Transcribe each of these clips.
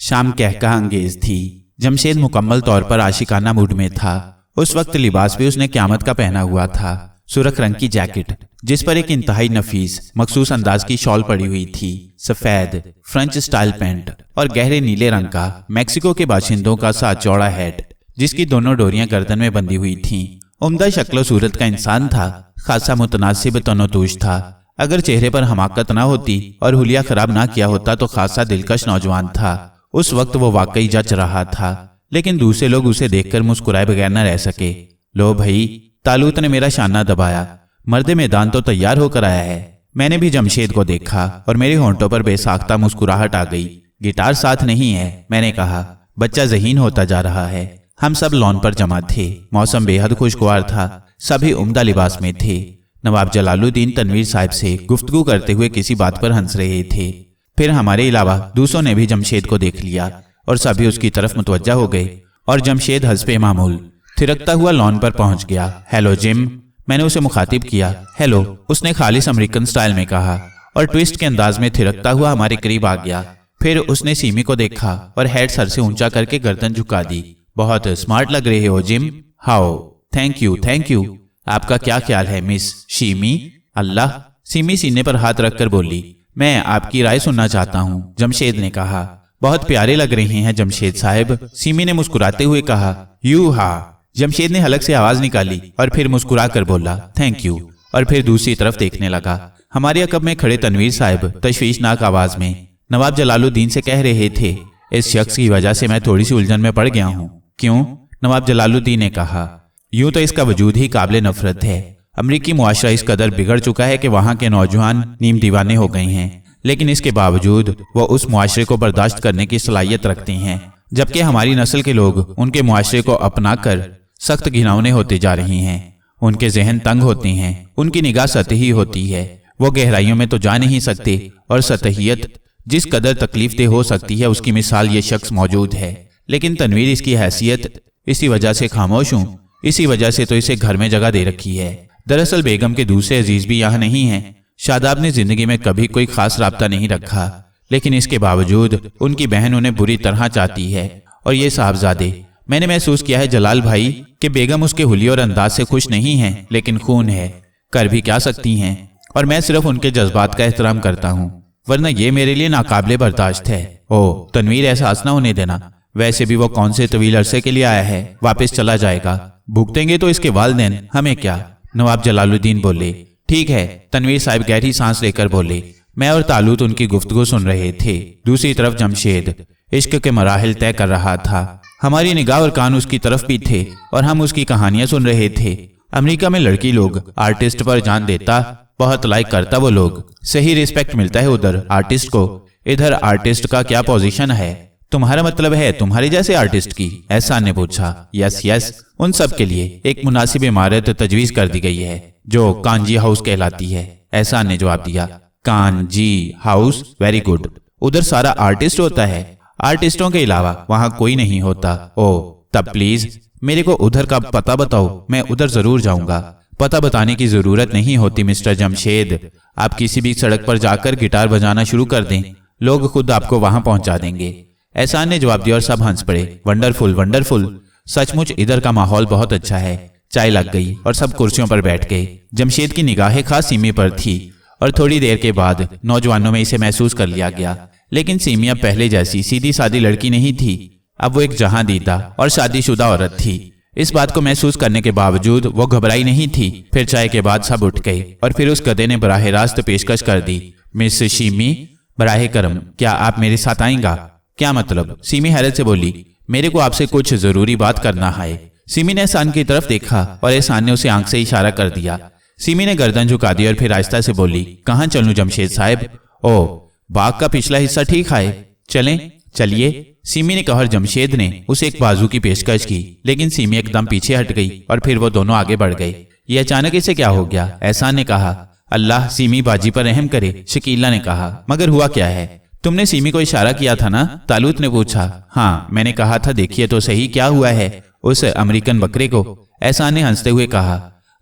शाम कहका अंगेज थी। जमशेद मुकम्मल तौर पर आशिकाना मूड में था। उस वक्त लिबास भी उसने क़यामत का पहना हुआ था। सुर्ख रंग की जैकेट जिस पर एक इंतहाई नफीस मखसूस अंदाज की शॉल पड़ी हुई थी, सफेद फ्रेंच स्टाइल पैंट और गहरे नीले रंग का मैक्सिको के बाशिंदों का सा चौड़ा हैट जिसकी दोनों डोरियां गर्दन में बंधी हुई थीं। उम्दा शक्लो सूरत का इंसान था, खासा मुतनासिब तनोतूश था। अगर चेहरे पर हमाकत ना होती और हुलिया खराब ना किया होता तो खासा दिलकश नौजवान था। उस वक्त वो वाकई जच रहा था, लेकिन दूसरे लोग उसे देखकर मुस्कुराए बगैर न रह सके। लो भाई, तालूत ने मेरा शाना दबाया। मर्द मैदान तो तैयार होकर आया है। मैंने भी जमशेद को देखा और मेरे होंठों पर बेसाख्ता मुस्कुराहट आ गई। गिटार साथ नहीं है, मैंने कहा। बच्चा ज़हीन होता जा रहा है। हम सब लॉन पर जमा थे। मौसम बेहद खुशगवार था। सभी उम्दा लिबास में थे। नवाब जलालुद्दीन तनवीर साहब से गुफ्तगू करते हुए किसी बात पर हंस रहे थे। फिर हमारे अलावा दूसरों ने भी जमशेद को देख लिया और सभी उसकी तरफ मुतवज्जा हो गए और जमशेद हस्बे मामूल थिरकता हुआ लॉन पर पहुंच गया। हेलो जिम, मैंने उसे मुखातिब किया। हेलो, उसने खालिस अमेरिकन स्टाइल में कहा और ट्विस्ट के अंदाज में थिरकता हुआ हमारे करीब आ गया। फिर उसने सीमी को देखा और हेड सर से ऊंचा करके गर्दन झुका दी। बहुत स्मार्ट लग रहे हो gym. How, thank you thank you. आपका क्या ख्याल है मिस शीमी? अल्लाह, सीमी सीने पर हाथ रखकर बोली। मैं आपकी राय सुनना चाहता हूँ, जमशेद ने कहा। बहुत प्यारे लग रहे हैं जमशेद साहब, सीमी ने मुस्कुराते हुए कहा। यू हा, जमशेद ने हलक से आवाज निकाली और फिर मुस्कुरा कर बोला थैंक यू, और फिर दूसरी तरफ देखने लगा। हमारे अकब में खड़े तनवीर साहब तशवीशनाक आवाज में नवाब जलालुद्दीन से कह रहे थे, इस शख्स की वजह से मैं थोड़ी सी उलझन में पड़ गया हूँ। क्यों? नवाब जलालुद्दीन ने कहा। यूं तो इसका वजूद ही काबिल नफरत है। अमरीकी मुआशरा इस कदर बिगड़ चुका है कि वहाँ के नौजवान नीम दीवाने हो गए हैं, लेकिन इसके बावजूद वो उस मुआशरे को बर्दाश्त करने की सलाहियत रखते हैं, जबकि हमारी नस्ल के लोग उनके मुआशरे को अपनाकर सख्त घिनौने होते जा रहे हैं। उनके जहन तंग होते हैं, उनकी निगाह सतही होती है, वो गहराइयों में तो जा नहीं सकते, और सतहियत जिस कदर तकलीफदेह हो सकती है उसकी मिसाल ये शख्स मौजूद है। लेकिन तनवीर इसकी हैसियत इसी वजह से खामोश हूँ, इसी वजह से तो इसे घर में जगह दे रखी है। दरअसल बेगम के दूसरे अजीज भी यहाँ नहीं हैं। शादाब ने जिंदगी में कभी कोई खास राब्ता नहीं रखा, लेकिन इसके बावजूद उनकी बहन उन्हें बुरी तरह चाहती है। और ये साहबजादे, मैंने महसूस किया है जलाल भाई कि बेगम उसके हुलिये और अंदाज से खुश नहीं है, लेकिन खून है, कर भी क्या सकती हैं। और मैं सिर्फ उनके जज्बात का एहतराम करता हूँ, वरना ये मेरे लिए नाकाबिले बर्दाश्त है। ओ तनवीर, एहसास ना होने देना। वैसे भी वो कौन से तवील अरसे के लिए आया है, वापस चला जाएगा। भुगतेंगे तो इसके वालिदैन, हमें क्या? नवाब जलालुद्दीन बोले। ठीक है, तनवीर साहब गहरी सांस लेकर बोले। मैं और तालूत उनकी गुफ्तगू सुन रहे थे। दूसरी तरफ जमशेद इश्क के मराहिल तय कर रहा था। हमारी निगाह और कान उसकी तरफ भी थे और हम उसकी कहानियां सुन रहे थे। अमेरिका में लड़की लोग आर्टिस्ट पर जान देता, बहुत लाइक करता वो लोग, सही रिस्पेक्ट मिलता है उधर आर्टिस्ट को। इधर आर्टिस्ट का क्या पोजीशन है? तुम्हारा मतलब है तुम्हारे जैसे आर्टिस्ट की? एहसान ने पूछा। यस यस, उन सब के लिए एक मुनासिब इमारत तजवीज कर दी गई है जो कांजी हाउस कहलाती है, एहसान ने जवाब दिया। Kanji house, very good. उधर सारा आर्टिस्ट होता है, आर्टिस्टों के अलावा वहाँ कोई नहीं होता। ओ तब प्लीज मेरे को उधर का पता बताओ, मैं उधर जरूर जाऊंगा। पता बताने की जरूरत नहीं होती मिस्टर जमशेद, आप किसी भी सड़क पर जाकर गिटार बजाना शुरू कर दें, लोग खुद आपको वहां पहुंचा देंगे, एहसान ने जवाब दिया और सब हंस पड़े। वंडरफुल वंडरफुल, सचमुच इधर का माहौल बहुत अच्छा है। चाय लग गई और सब कुर्सियों पर बैठ गए। जमशेद की निगाहें खास सीमी पर थी और थोड़ी देर के बाद नौजवानों में इसे महसूस कर लिया गया। लेकिन सीमी अब पहले जैसी सीधी सादी लड़की नहीं थी, अब वो एक जहां दीदा और शादीशुदा औरत थी। इस बात को महसूस करने के बावजूद वो घबराई नहीं थी। फिर चाय के बाद सब उठ गए और फिर उस गधे ने बराह रास्त पेशकश कर दी। मिस शीमी, बराह करम, क्या आप मेरे साथ आएंगा? क्या मतलब? सीमी हैरत से बोली। मेरे को आपसे कुछ जरूरी बात करना है। सीमी ने एहसान की तरफ देखा और एहसान ने उसे आंख से इशारा कर दिया। सीमी ने गर्दन झुका दी और फिर आहिस्ता से बोली, कहाँ चलूं जमशेद साहब? ओ बाग का पिछला हिस्सा ठीक है, चलें? चलिए, सीमी ने कहा। जमशेद ने उसे एक बाजू की पेशकश की, लेकिन सीमी एकदम पीछे हट गई और फिर वो दोनों आगे बढ़ गए। ये अचानक इसे क्या हो गया? एहसान ने कहा। अल्लाह सीमी बाजी पर रहम करे, शकीला ने कहा। मगर हुआ क्या है? तुमने सीमी को इशारा किया था ना? तालूत ने पूछा। हाँ, मैंने कहा था देखिए तो सही क्या हुआ है उस अमेरिकन बकरे को, एहसान ने हंसते हुए कहा।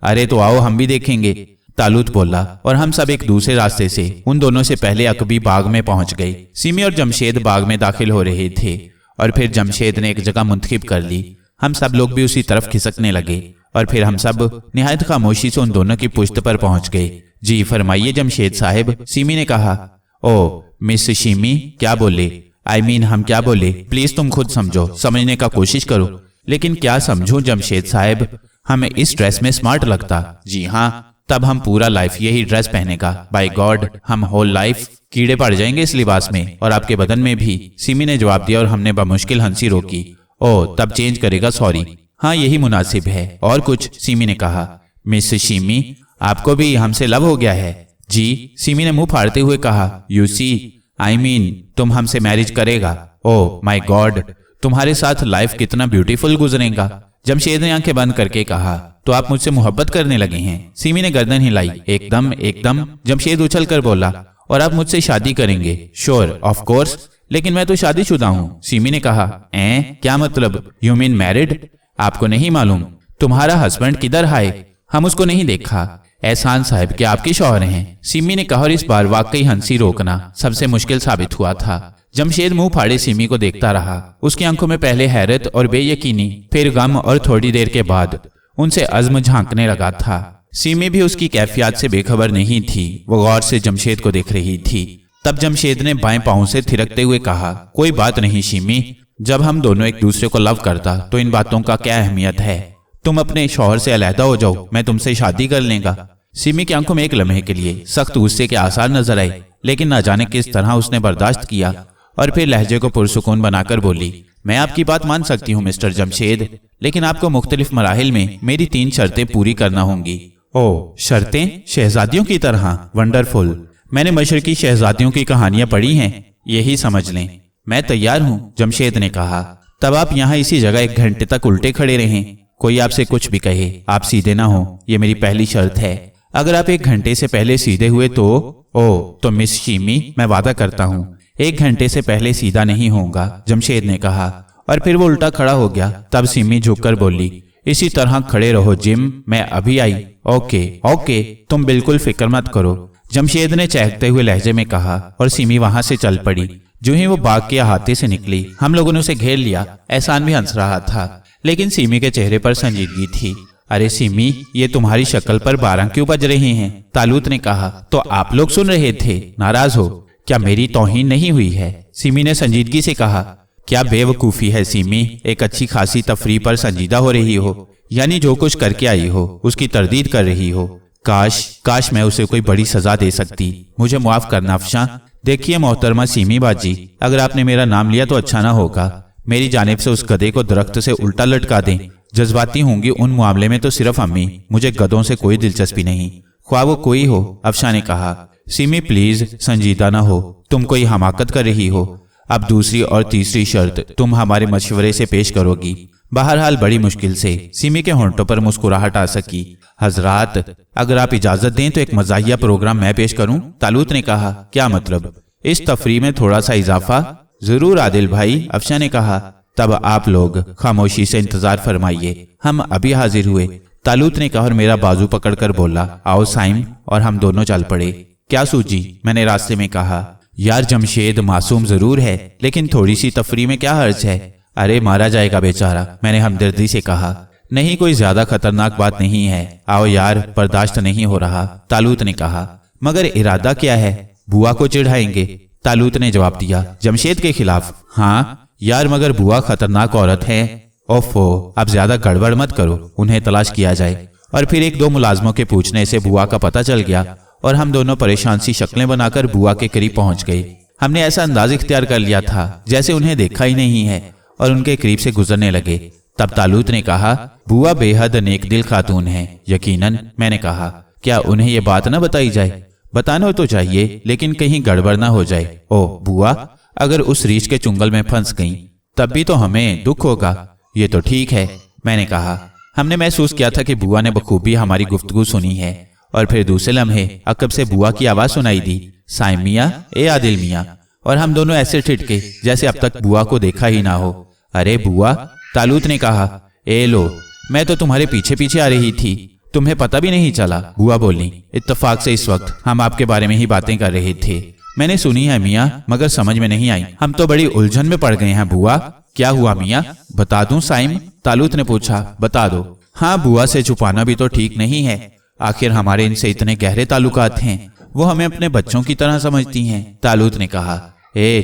अरे तो आओ हम भी देखेंगे। तालूत बोला, और हम सब एक दूसरे रास्ते से उन दोनों से पहले अकबी बाग में पहुंच गए। सिमी और जमशेद बाग में दाखिल हो रहे थे और फिर जमशेद ने एक जगह मुंतखिब कर ली। हम सब लोग भी उसी तरफ खिसकने लगे और फिर हम सब निहायत खामोशी से उन दोनों की पुश्त पर पहुंच गए। जी फरमाइए जमशेद साहब, सिमी ने कहा। ओ मिस शिमी, क्या बोले? आई मीन हम क्या बोले? प्लीज तुम खुद समझो, समझने का कोशिश करो। लेकिन क्या समझूं जमशेद साहब, हमें इस ड्रेस में स्मार्ट लगता। जी हाँ, तब हम पूरा लाइफ यही ड्रेस पहनेगा। बाय गॉड, हम होल लाइफ कीड़े पड़ जाएंगे इस लिबास में, और आपके बदन में भी। सिमी ने जवाब दिया और हमने बमुश्किल हंसी रोकी। ओ तब चेंज करेगा, सॉरी। हाँ यही मुनासिब है। और कुछ? सिमी ने कहा। मिस शिमी, आपको भी हमसे लव हो गया है? जी, सिमी ने मुंह फाड़ते हुए कहा। यू सी, आई मीन तुम हमसे मैरिज करेगा? ओ माय गॉड, तुम्हारे साथ लाइफ कितना ब्यूटीफुल गुजरेगा। जमशेद ने आंखें बंद करके कहा। तो आप मुझसे मोहब्बत करने लगे हैं? सिमी ने गर्दन हिलाई। एकदम एकदम, जमशेद उछल कर बोला। और आप मुझसे शादी करेंगे? Sure, of course. लेकिन मैं तो शादीशुदा हूँ, सिमी ने कहा। क्या मतलब? You mean married? आपको नहीं मालूम? तुम्हारा हस्बैंड किधर है? हम उसको नहीं देखा। एहसान साहब क्या आपके शौहर हैं? सिमी ने कहा, और इस बार वाकई हंसी रोकना सबसे मुश्किल साबित हुआ था। जमशेद मुंह फाड़े सिमी को देखता रहा। उसकी आंखों में पहले हैरत और बेयकीनी, फिर गम, और थोड़ी देर के बाद उनसे अज़्म झांकने लगा था। सिमी भी उसकी कैफियत से बेखबर नहीं थी। वो गौर से जमशेद को देख रही थी। तब जमशेद ने बाएं पांव से थिरकते हुए कहा, कोई बात नहीं सिमी, जब हम दोनों एक दूसरे को लव करता तो इन बातों का क्या अहमियत है। तुम अपने शौहर से अलहदा हो जाओ, मैं तुमसे शादी कर लेगा। सिमी की आंखों में एक लम्हे के लिए सख्त गुस्से के आसार नजर आए, लेकिन न जाने किस तरह उसने बर्दाश्त किया और फिर लहजे को पुरसुकून बनाकर बोली, मैं आपकी बात मान सकती हूँ मिस्टर जमशेद, लेकिन आपको मुख्तलिफ मराहिल में मेरी 3 शर्तें पूरी करना होंगी। ओ शर्तें? शहजादियों की तरह? वंडरफुल। मैंने मशरकी शहजादियों की कहानियां पढ़ी हैं, यही समझ लें। मैं तैयार हूँ, जमशेद ने कहा। तब आप यहाँ इसी जगह 1 घंटे तक उल्टे खड़े रहें। कोई आपसे कुछ भी कहे, आप सीधे ना हो, ये मेरी पहली शर्त है। अगर आप 1 घंटे से पहले सीधे हुए तो मिस शिमी, मैं वादा करता हूँ 1 घंटे से पहले सीधा नहीं होगा, जमशेद ने कहा। और फिर वो उल्टा खड़ा हो गया। तब सिमी झुककर बोली, इसी तरह खड़े रहो जिम, मैं अभी आई। ओके ओके, तुम बिल्कुल फिक्र मत करो, जमशेद ने चहकते हुए लहजे में कहा, और सिमी वहां से चल पड़ी। जो ही वो बाग के अहाते से निकली, हम लोगों ने उसे घेर लिया। एहसान भी हंस रहा था, लेकिन सिमी के चेहरे पर संजीदगी थी। अरे सिमी, ये तुम्हारी शक्ल पर 12 क्यों बज रहे हैं? तालूत ने कहा। तो आप लोग सुन रहे थे, नाराज हो? क्या मेरी तौहीन नहीं हुई है? सिमी ने संजीदगी से कहा। क्या बेवकूफी है सिमी, एक अच्छी खासी तफरीह पर संजीदा हो रही हो, यानी जो कुछ करके आई हो उसकी तरदीद कर रही हो। काश मैं उसे कोई बड़ी सजा दे सकती। मुझे माफ करना अफशा। देखिए मोहतरमा सिमी बाजी, अगर आपने मेरा नाम लिया तो अच्छा ना होगा। मेरी जानिब से उस गधे को दरख्त से उल्टा लटका दें। जज्बाती होंगी उन मामले में तो सिर्फ अम्मी, मुझे गधों से कोई दिलचस्पी नहीं, ख्वाह वो कोई हो, अफशा ने कहा। सिमी प्लीज संजीदा ना हो, तुम कोई हमाकत कर रही हो। अब दूसरी और तीसरी शर्त तुम हमारे मशवरे से पेश करोगी। बहरहाल बड़ी मुश्किल से सिमी के होंठों पर मुस्कुराहट आ सकी। हजरात, अगर आप इजाजत दें तो एक मज़ाहिया प्रोग्राम मैं पेश करूं, तालूत ने कहा। क्या मतलब? इस तफरीह में थोड़ा सा इजाफा। जरूर आदिल भाई, अफशा ने कहा। तब आप लोग खामोशी से इंतजार फरमाइए, हम अभी हाजिर हुए, तालूत ने कहा और मेरा बाजू पकड़कर बोला, आओ साइम, और हम दोनों चल पड़े। क्या सूझी? मैंने रास्ते में कहा। यार जमशेद मासूम जरूर है, लेकिन थोड़ी सी तफरीह में क्या हर्ज है? अरे मारा जाएगा बेचारा, मैंने हमदर्दी से कहा। नहीं, कोई ज्यादा खतरनाक बात नहीं है, आओ यार, बर्दाश्त नहीं हो रहा, तालूत ने कहा। मगर इरादा क्या है? बुआ को चिढ़ाएंगे, तालूत ने जवाब दिया। जमशेद के खिलाफ? हाँ यार, मगर बुआ खतरनाक औरत है। ओफो, अब ज्यादा गड़बड़ मत करो, उन्हें तलाश किया जाए। और फिर 1-2 मुलाजमों के पूछने से बुआ का पता चल गया और हम दोनों परेशान सी शक्लें बनाकर बुआ के करीब पहुंच गए। हमने ऐसा अंदाज इख्तियार कर लिया था जैसे उन्हें देखा ही नहीं है, और उनके करीब से गुजरने लगे। तब तालूत ने कहा, बुआ बेहद नेक दिल खातून है। यकीनन, मैंने कहा। क्या उन्हें ये बात न बताई जाए? बताना तो चाहिए, लेकिन कहीं गड़बड़ ना हो जाए। ओ बुआ, अगर उस रीछ के चुंगल में फंस गईं, तब भी तो हमें दुख होगा। ये तो ठीक है, मैंने कहा। हमने महसूस किया था कि बुआ ने बखूबी हमारी गुफ्तगू सुनी है, और फिर दूसरे लम्हे अकब से बुआ की आवाज सुनाई दी, साइम मियां, ए आदिल मियां, और हम दोनों ऐसे ठिठके जैसे अब तक बुआ को देखा ही ना हो। अरे बुआ, तालूत ने कहा। ए लो, मैं तो तुम्हारे पीछे पीछे आ रही थी, तुम्हें पता भी नहीं चला? बुआ बोली। इत्तेफाक से इस वक्त हम आपके बारे में ही बातें कर रहे थे। मैंने सुनी है मियाँ, मगर समझ में नहीं आई। हम तो बड़ी उलझन में पड़ गए हैं बुआ। क्या हुआ मियाँ? बता दूं साइम? तालूत ने पूछा। बता दो। हाँ, बुआ से छुपाना भी तो ठीक नहीं है। आखिर हमारे इनसे इतने गहरे ताल्लुकात हैं। वो हमें अपने बच्चों की तरह समझती हैं। तालूत ने कहा।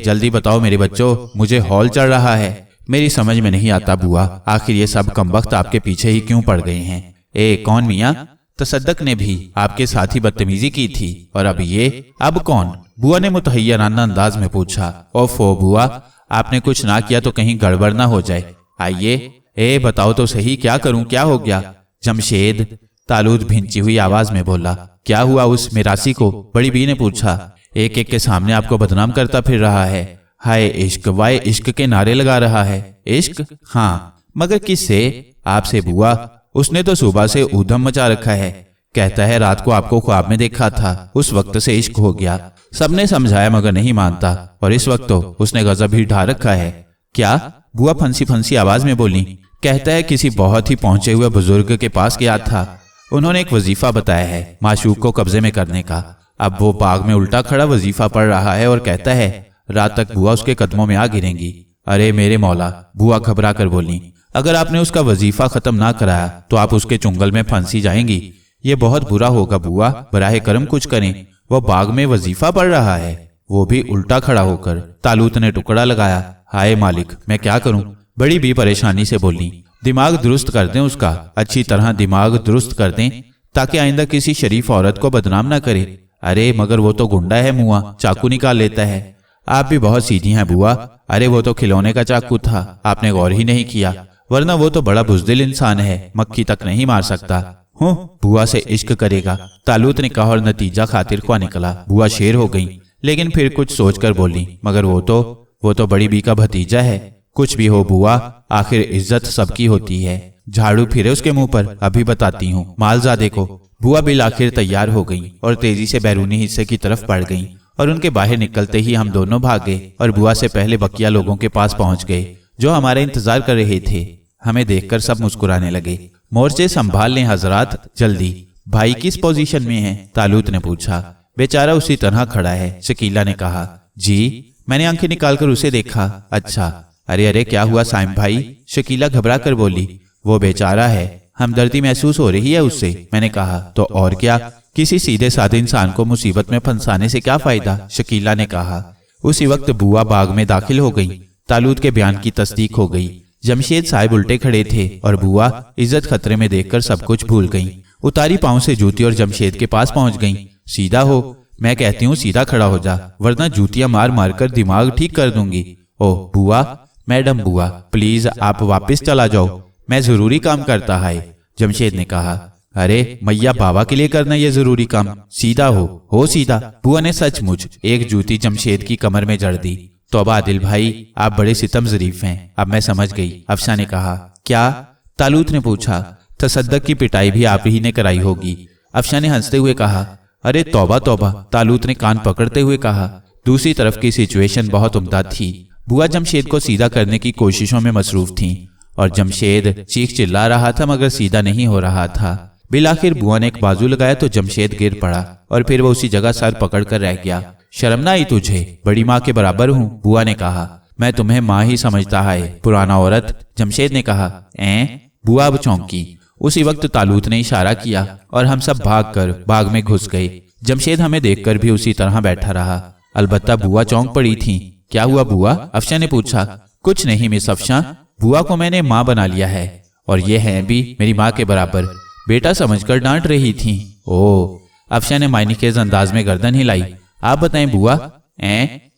जल्दी बताओ मेरे बच्चों, मुझे हौल चढ़ रहा है। मेरी समझ में नहीं आता बुआ, आखिर ये सब कमबख्त आपके पीछे ही क्यों पड़ गए हैं? कौन मियाँ? तसद्दक ने भी आपके साथ ही बदतमीजी की थी, और अब ये? अब कौन? बुआ ने मुतहय्यराना अंदाज में पूछा। ओफो बुआ, आपने कुछ ना किया तो कहीं गड़बड़ ना हो जाए। आइए, बताओ तो सही, क्या करूं? क्या हो गया? जमशेद, तालूत भिंची हुई आवाज में बोला। क्या हुआ उस मिरासी को? बड़ी बी ने पूछा। एक एक के सामने आपको बदनाम करता फिर रहा है। हाय इश्क, वाय इश्क के नारे लगा रहा है। इश्क? हाँ, मगर किससे? आपसे बुआ। उसने तो सुबह से ऊधम मचा रखा है। कहता है रात को आपको ख्वाब में देखा था, उस वक्त से इश्क हो गया। सबने समझाया मगर नहीं मानता, और इस वक्त तो उसने गजब ही ढा रखा है। क्या? बुआ फंसी फंसी आवाज में बोली। कहता है किसी बहुत ही पहुंचे हुए बुजुर्ग के पास गया था। उन्होंने एक वजीफा बताया है माशूक को कब्जे में करने का। अब वो बाग में उल्टा खड़ा वजीफा पढ़ रहा है और कहता है रात तक बुआ उसके कदमों में आ गिरेंगी। अरे मेरे मौला, बुआ घबरा कर बोली। अगर आपने उसका वजीफा खत्म ना कराया तो आप उसके चुंगल में फंसी जाएंगी। ये बहुत बुरा होगा बुआ, बराहे करम कुछ करें। वो बाग में वजीफा पढ़ रहा है, वो भी उल्टा खड़ा होकर। तालूत ने टुकड़ा लगाया। हाय मालिक, मैं क्या करूं? बड़ी भी परेशानी से बोली। दिमाग दुरुस्त कर दें उसका, अच्छी तरह दिमाग दुरुस्त कर दें, ताकि आइंदा किसी शरीफ औरत को बदनाम ना करे। अरे मगर वो तो गुंडा है मुआ, चाकू निकाल लेता है। आप भी बहुत सीधी हैं बुआ। अरे वो तो खिलौने का चाकू था, आपने गौर ही नहीं किया, वरना वो तो बड़ा बुज़दिल इंसान है, मक्खी तक नहीं मार सकता। हूँ, बुआ से इश्क करेगा? तालूत ने कहा, और नतीजा खातिर ख्वाह निकला। बुआ शेर हो गई, लेकिन फिर कुछ सोचकर बोली, मगर वो तो बड़ी बी का भतीजा है। कुछ भी हो बुआ, आखिर इज्जत सबकी होती है। झाड़ू फिरे उसके मुंह पर, अभी बताती हूँ मालजादे को। बुआ बिल आखिर तैयार हो गई और तेजी से बैरूनी हिस्से की तरफ बढ़ गई, और उनके बाहर निकलते ही हम दोनों भाग गए और बुआ से पहले बकिया लोगों के पास पहुंच गए जो हमारा इंतजार कर रहे थे। हमें देखकर सब मुस्कुराने लगे। मोर्चे संभाल लें हजरात, जल्दी। भाई किस पोजीशन में है? तालूत ने पूछा। बेचारा उसी तरह खड़ा है, शकीला ने कहा। जी? मैंने आंखें निकालकर उसे देखा। अच्छा। अरे क्या हुआ साइम भाई? शकीला घबरा कर बोली। वो बेचारा है, हमदर्दी महसूस हो रही है उससे। मैंने कहा। तो और क्या, किसी सीधे साधे इंसान को मुसीबत में फंसाने से क्या फायदा? शकीला ने कहा। उसी वक्त बुआ बाग में दाखिल हो गई। तालूत के बयान की तस्दीक हो गई। जमशेद साहिब उल्टे खड़े थे और बुआ इज्जत खतरे में देखकर सब कुछ भूल गई। उतारी पांव से जूती और जमशेद के पास पहुंच गई। सीधा हो, मैं कहती हूँ सीधा खड़ा हो जा, वरना जूतियां मार मार कर दिमाग ठीक कर दूंगी। ओह बुआ, मैडम बुआ, प्लीज आप वापस चला जाओ, मैं जरूरी काम करता है। जमशेद ने कहा। अरे मैया बाबा के लिए करना ये जरूरी काम, सीधा हो सीधा। बुआ ने सचमुच एक जूती जमशेद की कमर में जड़ दी। तौबा आदिल भाई, आप बड़े सितम ज़रीफ हैं, अब मैं समझ गई। अफसा ने कहा। क्या? तालूत ने पूछा। तसद्दक की पिटाई भी आप ही ने कराई होगी। अफसा ने हंसते हुए कहा। अरे तौबा तौबा, तालूत ने कान पकड़ते हुए कहा। दूसरी तरफ की सिचुएशन बहुत उम्दा थी। बुआ जमशेद को सीधा करने की कोशिशों में मसरूफ थी और जमशेद चीख चिल्ला रहा था मगर सीधा नहीं हो रहा था। बिलाखिर बुआ ने एक बाजू लगाया तो जमशेद गिर पड़ा और फिर वो उसी जगह सर पकड़ कर रह गया। शर्म ना आई तुझे? बड़ी माँ के बराबर हूँ, बुआ ने कहा। मैं तुम्हें माँ ही समझता है, पुराना औरत, जमशेद ने कहा। बुआ अब चौंकी। उसी वक्त तालूत ने इशारा किया और हम सब भागकर बाग में घुस गए। जमशेद हमें देखकर भी उसी तरह बैठा रहा। अलबत्ता बुआ चौंक पड़ी थी। क्या हुआ बुआ? अफशा ने पूछा। कुछ नहीं मिस अफशा, बुआ को मैंने माँ बना लिया है और ये है भी मेरी माँ के बराबर, बेटा समझकर डांट रही थी। ओह, अफशा ने मायनीखेज अंदाज में गर्दन हिलाई। आप बताएं बुआ।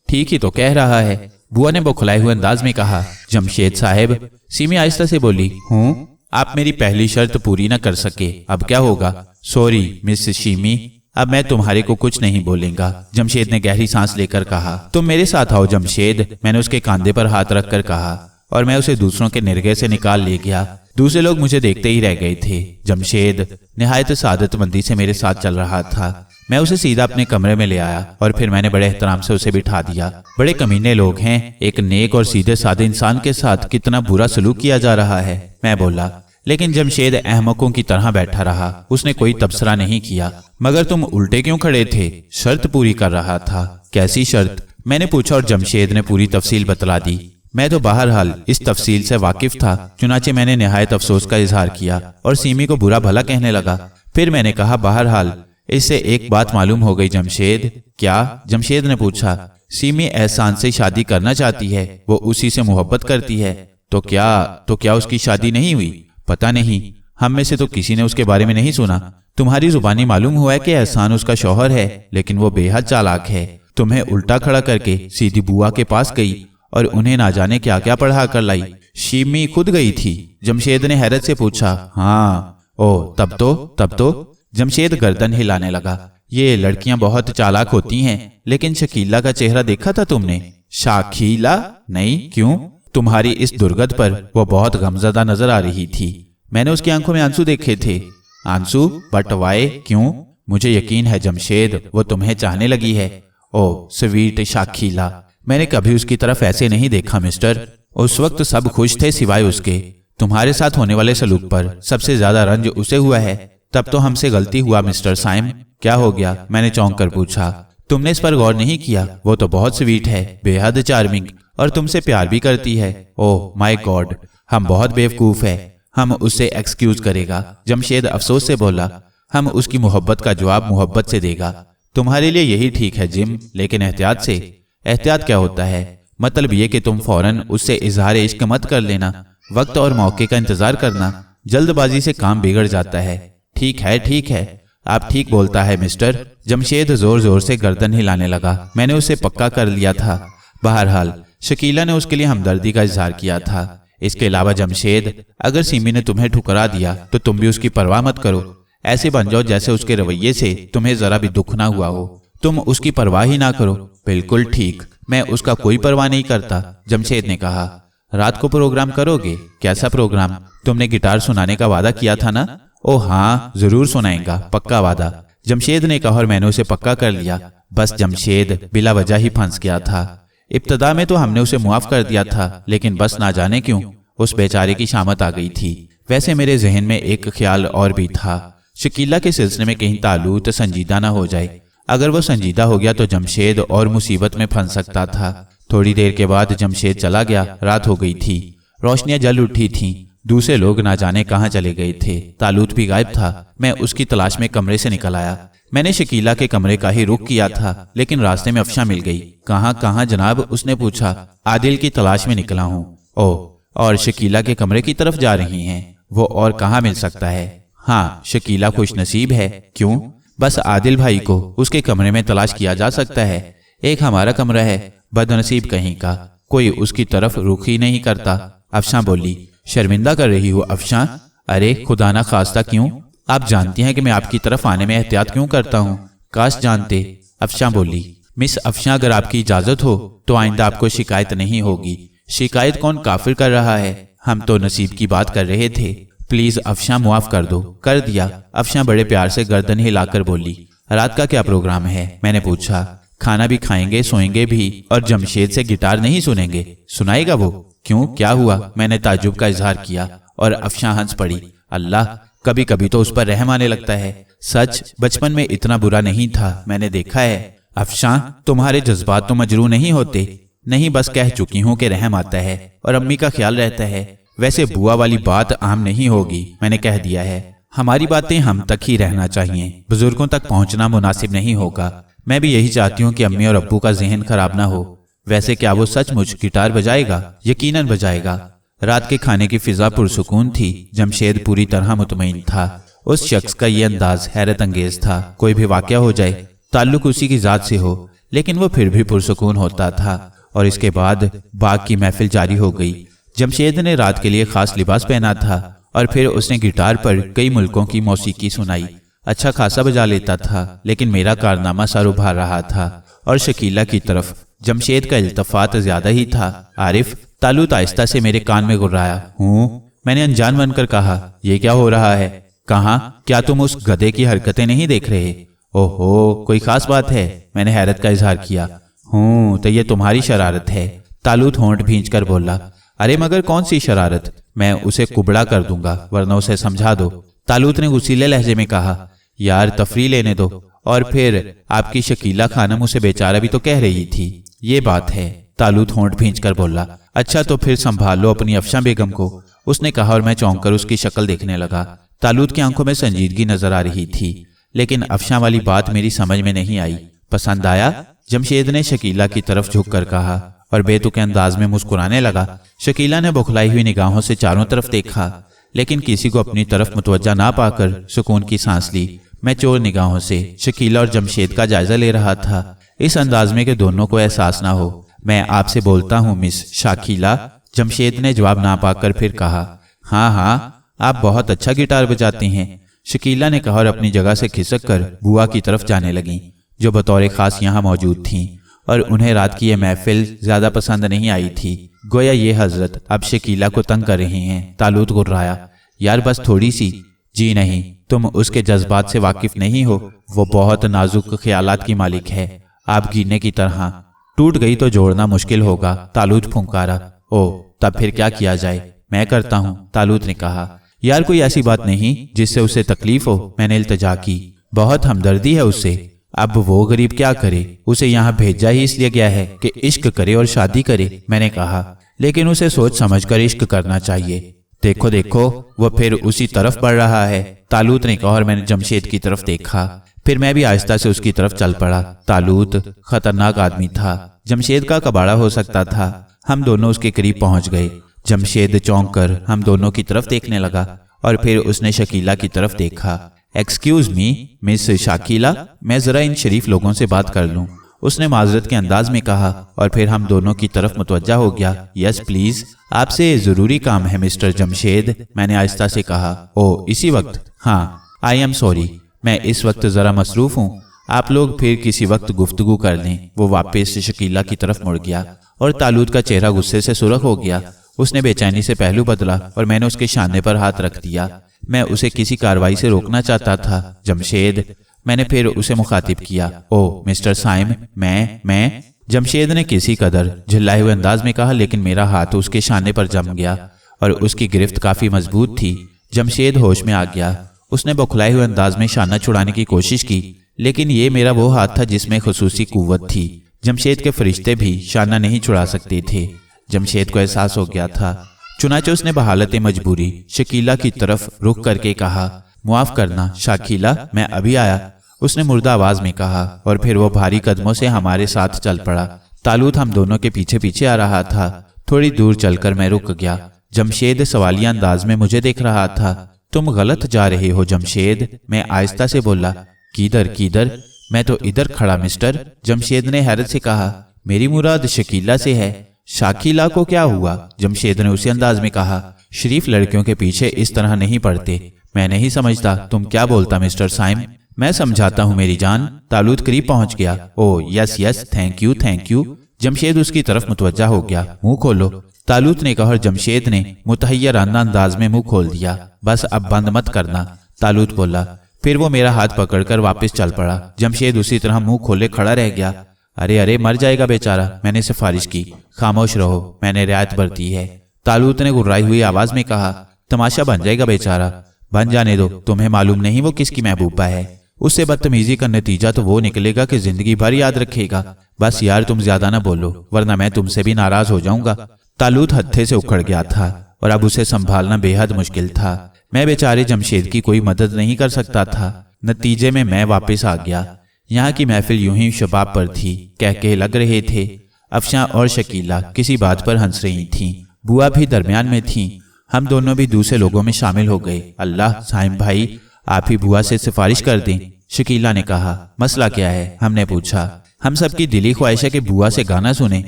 ठीक ही तो कह रहा है, बुआ ने बौखलाए हुए अंदाज में कहा। जमशेद साहब, सीमी आहिस्ता से बोली। हूँ, आप मेरी पहली शर्त पूरी न कर सके, अब क्या होगा? सॉरी मिस शीमी, अब मैं तुम्हारे को कुछ नहीं बोलेगा। जमशेद ने गहरी सांस लेकर कहा। तुम मेरे साथ आओ जमशेद, मैंने उसके कांधे पर हाथ रखकर कहा और मैं उसे दूसरों के निर्गय से निकाल ले गया। दूसरे लोग मुझे देखते ही रह गए थे। जमशेद निहायत सादतमंदी से मेरे साथ चल रहा था। मैं उसे सीधा अपने कमरे में ले आया और फिर मैंने बड़े एहतराम से उसे बिठा दिया। बड़े कमीने लोग हैं, एक नेक और सीधे साधे इंसान के साथ कितना बुरा सलूक किया जा रहा है। मैं बोला। लेकिन जमशेद अहमकों की तरह बैठा रहा। उसने कोई तबसरा नहीं किया। मगर तुम उल्टे क्यों खड़े थे? शर्त पूरी कर रहा था। कैसी शर्त? मैंने पूछा और जमशेद ने पूरी तफसील बतला दी। मैं तो बहरहाल इस तफसील से वाकिफ था, चुनाचे मैंने निहायत अफसोस का इजहार किया और सीमी को बुरा भला कहने लगा। फिर मैंने कहा, बहरहाल इससे एक बात मालूम हो गई जमशेद। क्या? जमशेद ने पूछा। सीमी एहसान से शादी करना चाहती है, वो उसी से मोहब्बत करती है। तो क्या उसकी शादी नहीं हुई? पता नहीं, हम में से तो किसी ने उसके बारे में नहीं सुना। तुम्हारी जुबानी मालूम हुआ है कि एहसान उसका शौहर है, लेकिन वो बेहद चालाक है। तुम्हें उल्टा खड़ा करके सीधी बुआ के पास गई और उन्हें ना जाने क्या क्या पढ़ा कर लाई। सीमी खुद गई थी? जमशेद ने हैरत से पूछा। हाँ। ओ, तब तो जमशेद गर्दन हिलाने लगा। ये लड़कियां बहुत चालाक होती हैं, लेकिन शकीला का चेहरा देखा था तुमने? शाकीला? नहीं, क्यों? तुम्हारी इस दुर्गत पर वो बहुत गमज़दा नजर आ रही थी। मैंने उसकी आंखों में आंसू देखे थे। आंसू? बटवाए क्यों? मुझे यकीन है जमशेद, वो तुम्हें चाहने लगी है। ओ स्वीट शाकीला, मैंने कभी उसकी तरफ ऐसे नहीं देखा मिस्टर। उस वक्त सब खुश थे सिवाय उसके। तुम्हारे साथ होने वाले सलूक पर सबसे ज्यादा रंज उसे हुआ है। तब तो हमसे गलती हुआ मिस्टर साइम। क्या हो गया? मैंने चौंक कर पूछा। तुमने इस पर गौर नहीं किया? वो तो बहुत स्वीट है, बेहद चार्मिंग, और तुमसे प्यार भी करती है। ओह माय गॉड, हम बहुत बेवकूफ है। हम उससे एक्सक्यूज करेगा। जमशेद अफसोस से बोला। हम उसकी मोहब्बत का जवाब मोहब्बत से देगा। तुम्हारे लिए यही ठीक है जिम, लेकिन एहतियात से। एहतियात क्या होता है? मतलब ये कि तुम फौरन उससे इजहार इश्क मत कर लेना, वक्त और मौके का इंतजार करना। जल्दबाजी से काम बिगड़ जाता है। ठीक है, आप ठीक बोलता है मिस्टर। जमशेद जोर जोर से गर्दन हिलाने लगा। मैंने उसे पक्का कर लिया था। बहरहाल शकीला ने उसके लिए हमदर्दी का इजहार किया था। इसके अलावा जमशेद, अगर सीमी ने तुम्हें ठुकरा दिया तो तुम भी उसकी परवाह मत करो। ऐसे बन जाओ जैसे उसके रवैये से तुम्हें जरा भी दुख ना हुआ हो। तुम उसकी परवाह ही ना करो। बिल्कुल ठीक, मैं उसका कोई परवाह नहीं करता। जमशेद ने कहा। रात को प्रोग्राम करोगे? कैसा प्रोग्राम? तुमने गिटार सुनाने का वादा किया था ना? ओह हाँ, जरूर सुनाएगा, पक्का वादा, जमशेद ने कहा और मैंने उसे पक्का कर लिया। बस जमशेद बिला वजह ही फंस गया था। इब्तदा में तो हमने उसे मुआफ कर दिया था, लेकिन बस ना जाने क्यों उस बेचारे की शामत आ गई थी। वैसे मेरे जहन में एक ख्याल और भी था, शकीला के सिलसिले में कहीं ताल्लुक संजीदा ना हो जाए। अगर वो संजीदा हो गया तो जमशेद और मुसीबत में फंस सकता था। थोड़ी देर के बाद जमशेद चला गया। रात हो गई थी, रोशनियां जल उठी थीं। दूसरे लोग ना जाने कहाँ चले गए थे। तालूत भी गायब था। मैं उसकी तलाश में कमरे से निकल आया। मैंने शकीला के कमरे का ही रुख किया था, लेकिन रास्ते में अफशा मिल गई। कहाँ जनाब? उसने पूछा। आदिल की तलाश में निकला हूँ। ओह, और शकीला के कमरे की तरफ जा रही हैं? वो और कहाँ मिल सकता है? हाँ, शकीला खुश नसीब है। क्यों? बस आदिल भाई को उसके कमरे में तलाश किया जा सकता है। एक हमारा कमरा है, बदनसीब कहीं का, कोई उसकी तरफ रुख ही नहीं करता। अफशा बोली। शर्मिंदा कर रही हो अफशा? अरे खुदा ना खास्ता, क्यों? आप जानती हैं कि मैं आपकी तरफ आने में एहतियात क्यों करता हूँ। काश जानते। अफशा बोली। मिस अफशा, अगर आपकी इजाजत हो तो आइंदा आपको शिकायत नहीं होगी। शिकायत कौन काफिर कर रहा है? हम तो नसीब की बात कर रहे थे। प्लीज अफशा, मुआफ कर दो। कर दिया। अफशा बड़े प्यार से गर्दन हिलाकर बोली। रात का क्या प्रोग्राम है? मैंने पूछा। खाना भी खाएंगे, सोएंगे भी, और जमशेद से गिटार नहीं सुनेंगे। सुनाएगा वो? क्यों, क्या हुआ? मैंने ताज्जुब का इजहार किया और अफशा हंस पड़ी। अल्लाह, कभी कभी तो उस पर रहम आने लगता है। सच, बचपन में इतना बुरा नहीं था, मैंने देखा है। अफशा, तुम्हारे जज्बात तो मजरू नहीं होते? नहीं, बस कह चुकी हूँ कि रहम आता है और अम्मी का ख्याल रहता है। वैसे बुआ वाली बात आम नहीं होगी, मैंने कह दिया है। हमारी बातें हम तक ही रहना चाहिए, बुजुर्गों तक पहुंचना मुनासिब नहीं होगा। मैं भी यही चाहती हूँ कि अम्मी और अब्बू का जहन खराब ना हो। वैसे क्या वो सचमुच गिटार बजाएगा? यकीनन बजाएगा। रात के खाने की फिजा पुरसुकून थी। जमशेद पूरी तरह मुतमईन था। उस शख्स का ये अंदाज हैरत अंगेज था। कोई भी वाकया हो जाए, ताल्लुक उसी की जात से हो, लेकिन वो फिर भी पुरसुकून होता था। और इसके बाद बाग की महफिल जारी हो गई। जमशेद ने रात के लिए खास लिबास पहना था और फिर उसने गिटार पर कई मुल्कों की मौसीकी सुनाई। अच्छा खासा बजा लेता था, लेकिन मेरा कारनामा सर उभार रहा था और शकीला की तरफ जमशेद का इल्तफात ज्यादा ही था। आरिफ, तालूत आहिस्ता से मेरे कान में गुर्राया। हूँ, मैंने अनजान बनकर कहा। ये क्या हो रहा है? कहाँ? क्या तुम उस गधे की हरकतें नहीं देख रहे? ओहो, कोई खास बात है? मैंने हैरत का इजहार किया। हूँ, तो ये तुम्हारी शरारत है। तालूत होंठ भींच कर बोला। अरे मगर कौन सी शरारत? मैं उसे कुबड़ा कर दूंगा, वरना उसे समझा दो। तालूत ने गुस्सीले लहजे में कहा, यार तफरी लेने दो। और फिर आपकी शकीला खानम उसे बेचारा भी तो कह रही थी। ये बात है, तालूत होंठ भींचकर बोला। अच्छा तो फिर संभाल लो अपनी अफशा बेगम को, उसने कहा और मैं चौंक कर उसकी शक्ल देखने लगा। तालूत की आंखों में संजीदगी नजर आ रही थी, लेकिन अफशा वाली बात मेरी समझ में नहीं आई। पसंद आया? जमशेद ने शकीला की तरफ झुककर कहा और बेतुके अंदाज में मुस्कुराने लगा। शकीला ने बौखलाई हुई निगाहों से चारों तरफ देखा, लेकिन किसी को अपनी तरफ मुतवज्जा ना पाकर सुकून की सांस ली। मैं चोर निगाहों से शकीला और जमशेद का जायजा ले रहा था, इस अंदाज में कि दोनों को एहसास ना हो। मैं आपसे बोलता हूँ मिस शाकीला। जमशेद ने जवाब ना पाकर फिर कहा, हाँ हाँ, आप बहुत अच्छा गिटार बजाती हैं, शकीला ने कहा और अपनी जगह से खिसक कर बुआ की तरफ जाने लगी, जो बतौर खास यहाँ मौजूद थीं, और उन्हें रात की यह महफिल ज्यादा पसंद नहीं आई थी। गोया ये हजरत अब शकीला को तंग कर रहे हैं। तालूत गुर्राया, यार बस थोड़ी सी। जी नहीं, तुम उसके जज्बात से वाकिफ नहीं हो, वो बहुत नाजुक ख्यालात की मालिक है, आप गिरने की तरह। टूट गई तो जोड़ना मुश्किल होगा, तालूत फुंकारा। ओ तब फिर क्या किया जाए? मैं करता हूँ, तालूत ने कहा। यार कोई ऐसी बात नहीं जिससे उसे तकलीफ हो, मैंने इल्तजा की। बहुत हमदर्दी है उससे, अब वो गरीब क्या करे, उसे यहाँ भेजा ही इसलिए गया है कि इश्क करे और शादी करे, मैंने कहा। लेकिन उसे सोच समझकर इश्क करना चाहिए। देखो देखो, वो फिर उसी तरफ बढ़ रहा है, तालूत ने कहा और मैंने जमशेद की तरफ देखा। फिर मैं भी आहिस्ता से उसकी तरफ चल पड़ा। तालूत खतरनाक आदमी था, जमशेद का कबाड़ा हो सकता था। हम दोनों उसके करीब पहुंच गए। जमशेद चौंक कर हम दोनों की तरफ देखने लगा और फिर उसने शकीला की तरफ देखा। एक्सक्यूज मी मिस शाकीला, मैं जरा इन शरीफ लोगों से बात कर लूं, उसने माजरत के अंदाज में कहा और फिर हम दोनों की तरफ मुतवज्जा हो गया। यस प्लीज, आपसे जरूरी काम है मिस्टर जमशेद, मैंने आहिस्ता से कहा। ओ इसी वक्त? हाँ, आई एम सॉरी, मैं इस वक्त जरा मसरूफ हूँ, आप लोग फिर किसी वक्त गुफ्तगू कर लें। वो वापस शकीला की तरफ मुड़ गया और तालूत का चेहरा गुस्से से सुर्ख हो गया। उसने बेचैनी से पहलू बदला और मैंने उसके शाने पर हाथ रख दिया। मैं उसे किसी कार्रवाई से रोकना चाहता था। जमशेद, मैंने फिर उसे मुखातिब किया। ओ मिस्टर साइम, मैं जमशेद ने किसी कदर झिल्लाए हुए अंदाज में कहा, लेकिन मेरा हाथ उसके शाने पर जम गया और उसकी गिरफ्त काफी मजबूत थी। जमशेद होश में आ गया। उसने बौखलाए हुए अंदाज में शाना छुड़ाने की कोशिश की, लेकिन ये मेरा वो हाथ था जिसमें खुसूसी कुव्वत थी। जमशेद के फरिश्ते भी शाना नहीं छुड़ा सकते थे। जमशेद को एहसास हो गया था, चुनाचे उसने बहालत मजबूरी शकीला की तरफ रुख करके कहा, मुआफ करना शाकीला, मैं अभी आया, उसने मुर्दा आवाज में कहा और फिर वो भारी कदमों से हमारे साथ चल पड़ा। तालूत हम दोनों के पीछे पीछे आ रहा था। थोड़ी दूर चलकर मैं रुक गया। जमशेद सवालिया अंदाज में मुझे देख रहा था। तुम गलत जा रहे हो जमशेद, मैं आहिस्ता से बोला। किधर किधर? मैं तो इधर खड़ा मिस्टर, जमशेद ने हैरत से कहा। मेरी मुराद शकीला से है। शाकीला को क्या हुआ? जमशेद ने उसी अंदाज में कहा। शरीफ लड़कियों के पीछे इस तरह नहीं पड़ते। मैं नहीं समझता तुम क्या बोलता मिस्टर साइम। मैं समझाता हूँ मेरी जान। तालूत करीब पहुंच गया। ओ yes yes, thank you thank you. Jamshed उसकी तरफ मुतवज्जा हो गया। मुंह खोलो, तालूत ने कहा और जमशेद ने मुतहय्यराना अंदाज में मुंह खोल दिया। बस अब बंद मत करना, तालूत बोला। फिर वो मेरा हाथ पकड़कर वापस चल पड़ा। जमशेद उसी तरह मुंह खोले खड़ा रह गया। अरे अरे, मर जाएगा बेचारा, मैंने सिफारिश की। खामोश रहो, मैंने रियायत बरती है, तालूत ने गुर्राई हुई आवाज में कहा। तमाशा बन जाएगा बेचारा। बन जाने दो, तुम्हें मालूम नहीं वो किसकी महबूबा है। उससे बदतमीजी का नतीजा तो वो निकलेगा कि जिंदगी भर याद रखेगा। बस यार तुम ज्यादा ना बोलो, वरना मैं तुमसे भी नाराज हो जाऊंगा। तालूत हत्थे से उखड़ गया था और अब उसे संभालना बेहद मुश्किल था। मैं बेचारे जमशेद की कोई मदद नहीं कर सकता था। नतीजे में मैं वापस आ गया। यहाँ की महफिल यूं ही शबाब पर थी, कह के लग रहे थे। अफशा और शकीला किसी बात पर हंस रही थीं। बुआ भी दरमियान में थीं। हम दोनों भी दूसरे लोगों में शामिल हो गए। अल्लाह, साइम भाई आप ही बुआ से सिफारिश कर दें, शकीला ने कहा। मसला क्या है? हमने पूछा। हम सबकी दिली ख्वाहिश है कि बुआ से गाना सुने,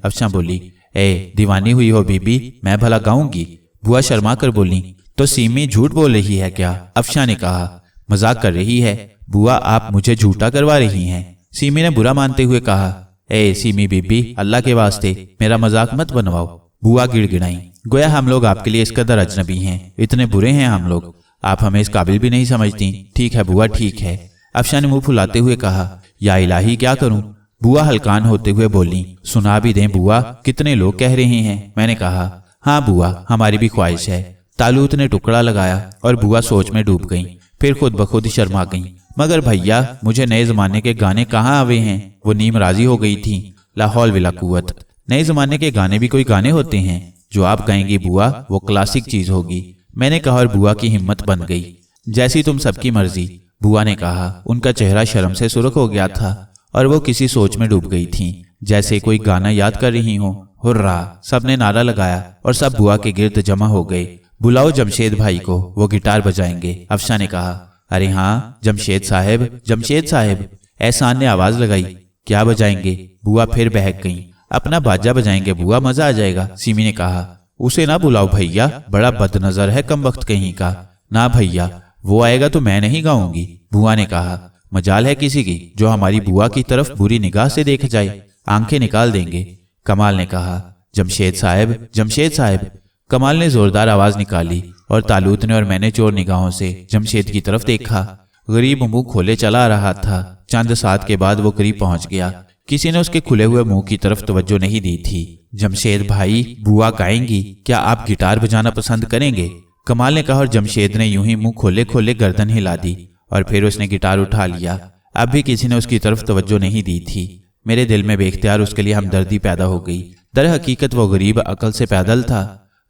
अफशा बोली। ए दीवानी हुई हो बीबी, मैं भला गाऊंगी, बुआ शर्मा कर बोली। तो सीमी झूठ बोल रही है क्या? अफशा ने कहा। मजाक कर रही है बुआ, आप मुझे झूठा करवा रही हैं, सीमी ने बुरा मानते हुए कहा। ए सीमी बीबी, अल्लाह के वास्ते मेरा मजाक मत बनवाओ, बुआ गिड़गिड़ाई। गोया हम लोग आपके लिए इस कदर अजनबी हैं, इतने बुरे हैं हम लोग, आप हमें इस काबिल भी नहीं समझती। ठीक है बुआ, ठीक है, अफशा ने मुंह फुलाते हुए कहा। या इलाही, क्या करूं? बुआ हलकान होते हुए बोली। सुना भी दें बुआ, कितने लोग कह रहे हैं, मैंने कहा। हाँ बुआ, हमारी भी ख्वाहिश है। तालूत ने टुकड़ा लगाया और बुआ सोच में डूब गईं। फिर खुद बखुद शर्मा गईं। मगर भैया, मुझे नए जमाने के गाने कहाँ आवे हैं। वो नीम राजी हो गई थी। लाहौल विला कुव्वत, नए जमाने के गाने भी कोई गाने होते हैं। जो आप गाएंगी बुआ वो क्लासिक चीज होगी, मैंने कहा, और बुआ की हिम्मत बन गई। जैसी तुम सबकी मर्जी, बुआ ने कहा। उनका चेहरा शर्म से सुर्ख हो गया था और वो किसी सोच में डूब गई थीं, जैसे कोई गाना याद कर रही हो। हुर्रा, सबने नारा लगाया और सब बुआ के गिर्द जमा हो गए। बुलाओ जमशेद भाई को, वो गिटार बजाएंगे, अफशा ने कहा। अरे हाँ जमशेद साहब, जमशेद साहब, एहसान ने आवाज लगाई। क्या बजाएंगे? बुआ फिर बहक गईं। अपना बाजा बजाएंगे बुआ, मजा आ जाएगा, सीमी ने कहा। उसे ना बुलाओ भैया, बड़ा बदनजर है कमबख्त कहीं का। ना भैया, वो आएगा तो मैं नहीं गाऊंगी, बुआ ने कहा। मजाल है किसी की जो हमारी बुआ की तरफ बुरी निगाह से देख जाए, आंखें निकाल देंगे, कमाल ने कहा। जमशेद साहब, जमशेद साहब, कमाल ने जोरदार आवाज निकाली और तालूत ने और मैंने चोर निगाहों से जमशेद की तरफ देखा। गरीब मुंह खोले चला आ रहा था। चंद साथ के बाद वो करीब पहुंच गया। किसी ने उसके खुले हुए मुंह की तरफ तवज्जो नहीं दी थी। जमशेद भाई, बुआ गाएंगी, क्या आप गिटार बजाना पसंद करेंगे? कमाल ने कहा और जमशेद ने यूं ही मुंह खोले खोले गर्दन हिला दी और फिर उसने गिटार उठा लिया। अब भी किसी ने उसकी तरफ तवज्जो नहीं दी थी। मेरे दिल में बेख्तियार उसके लिए हमदर्दी पैदा हो गई। दर हकीकत वो गरीब अकल से पैदल था,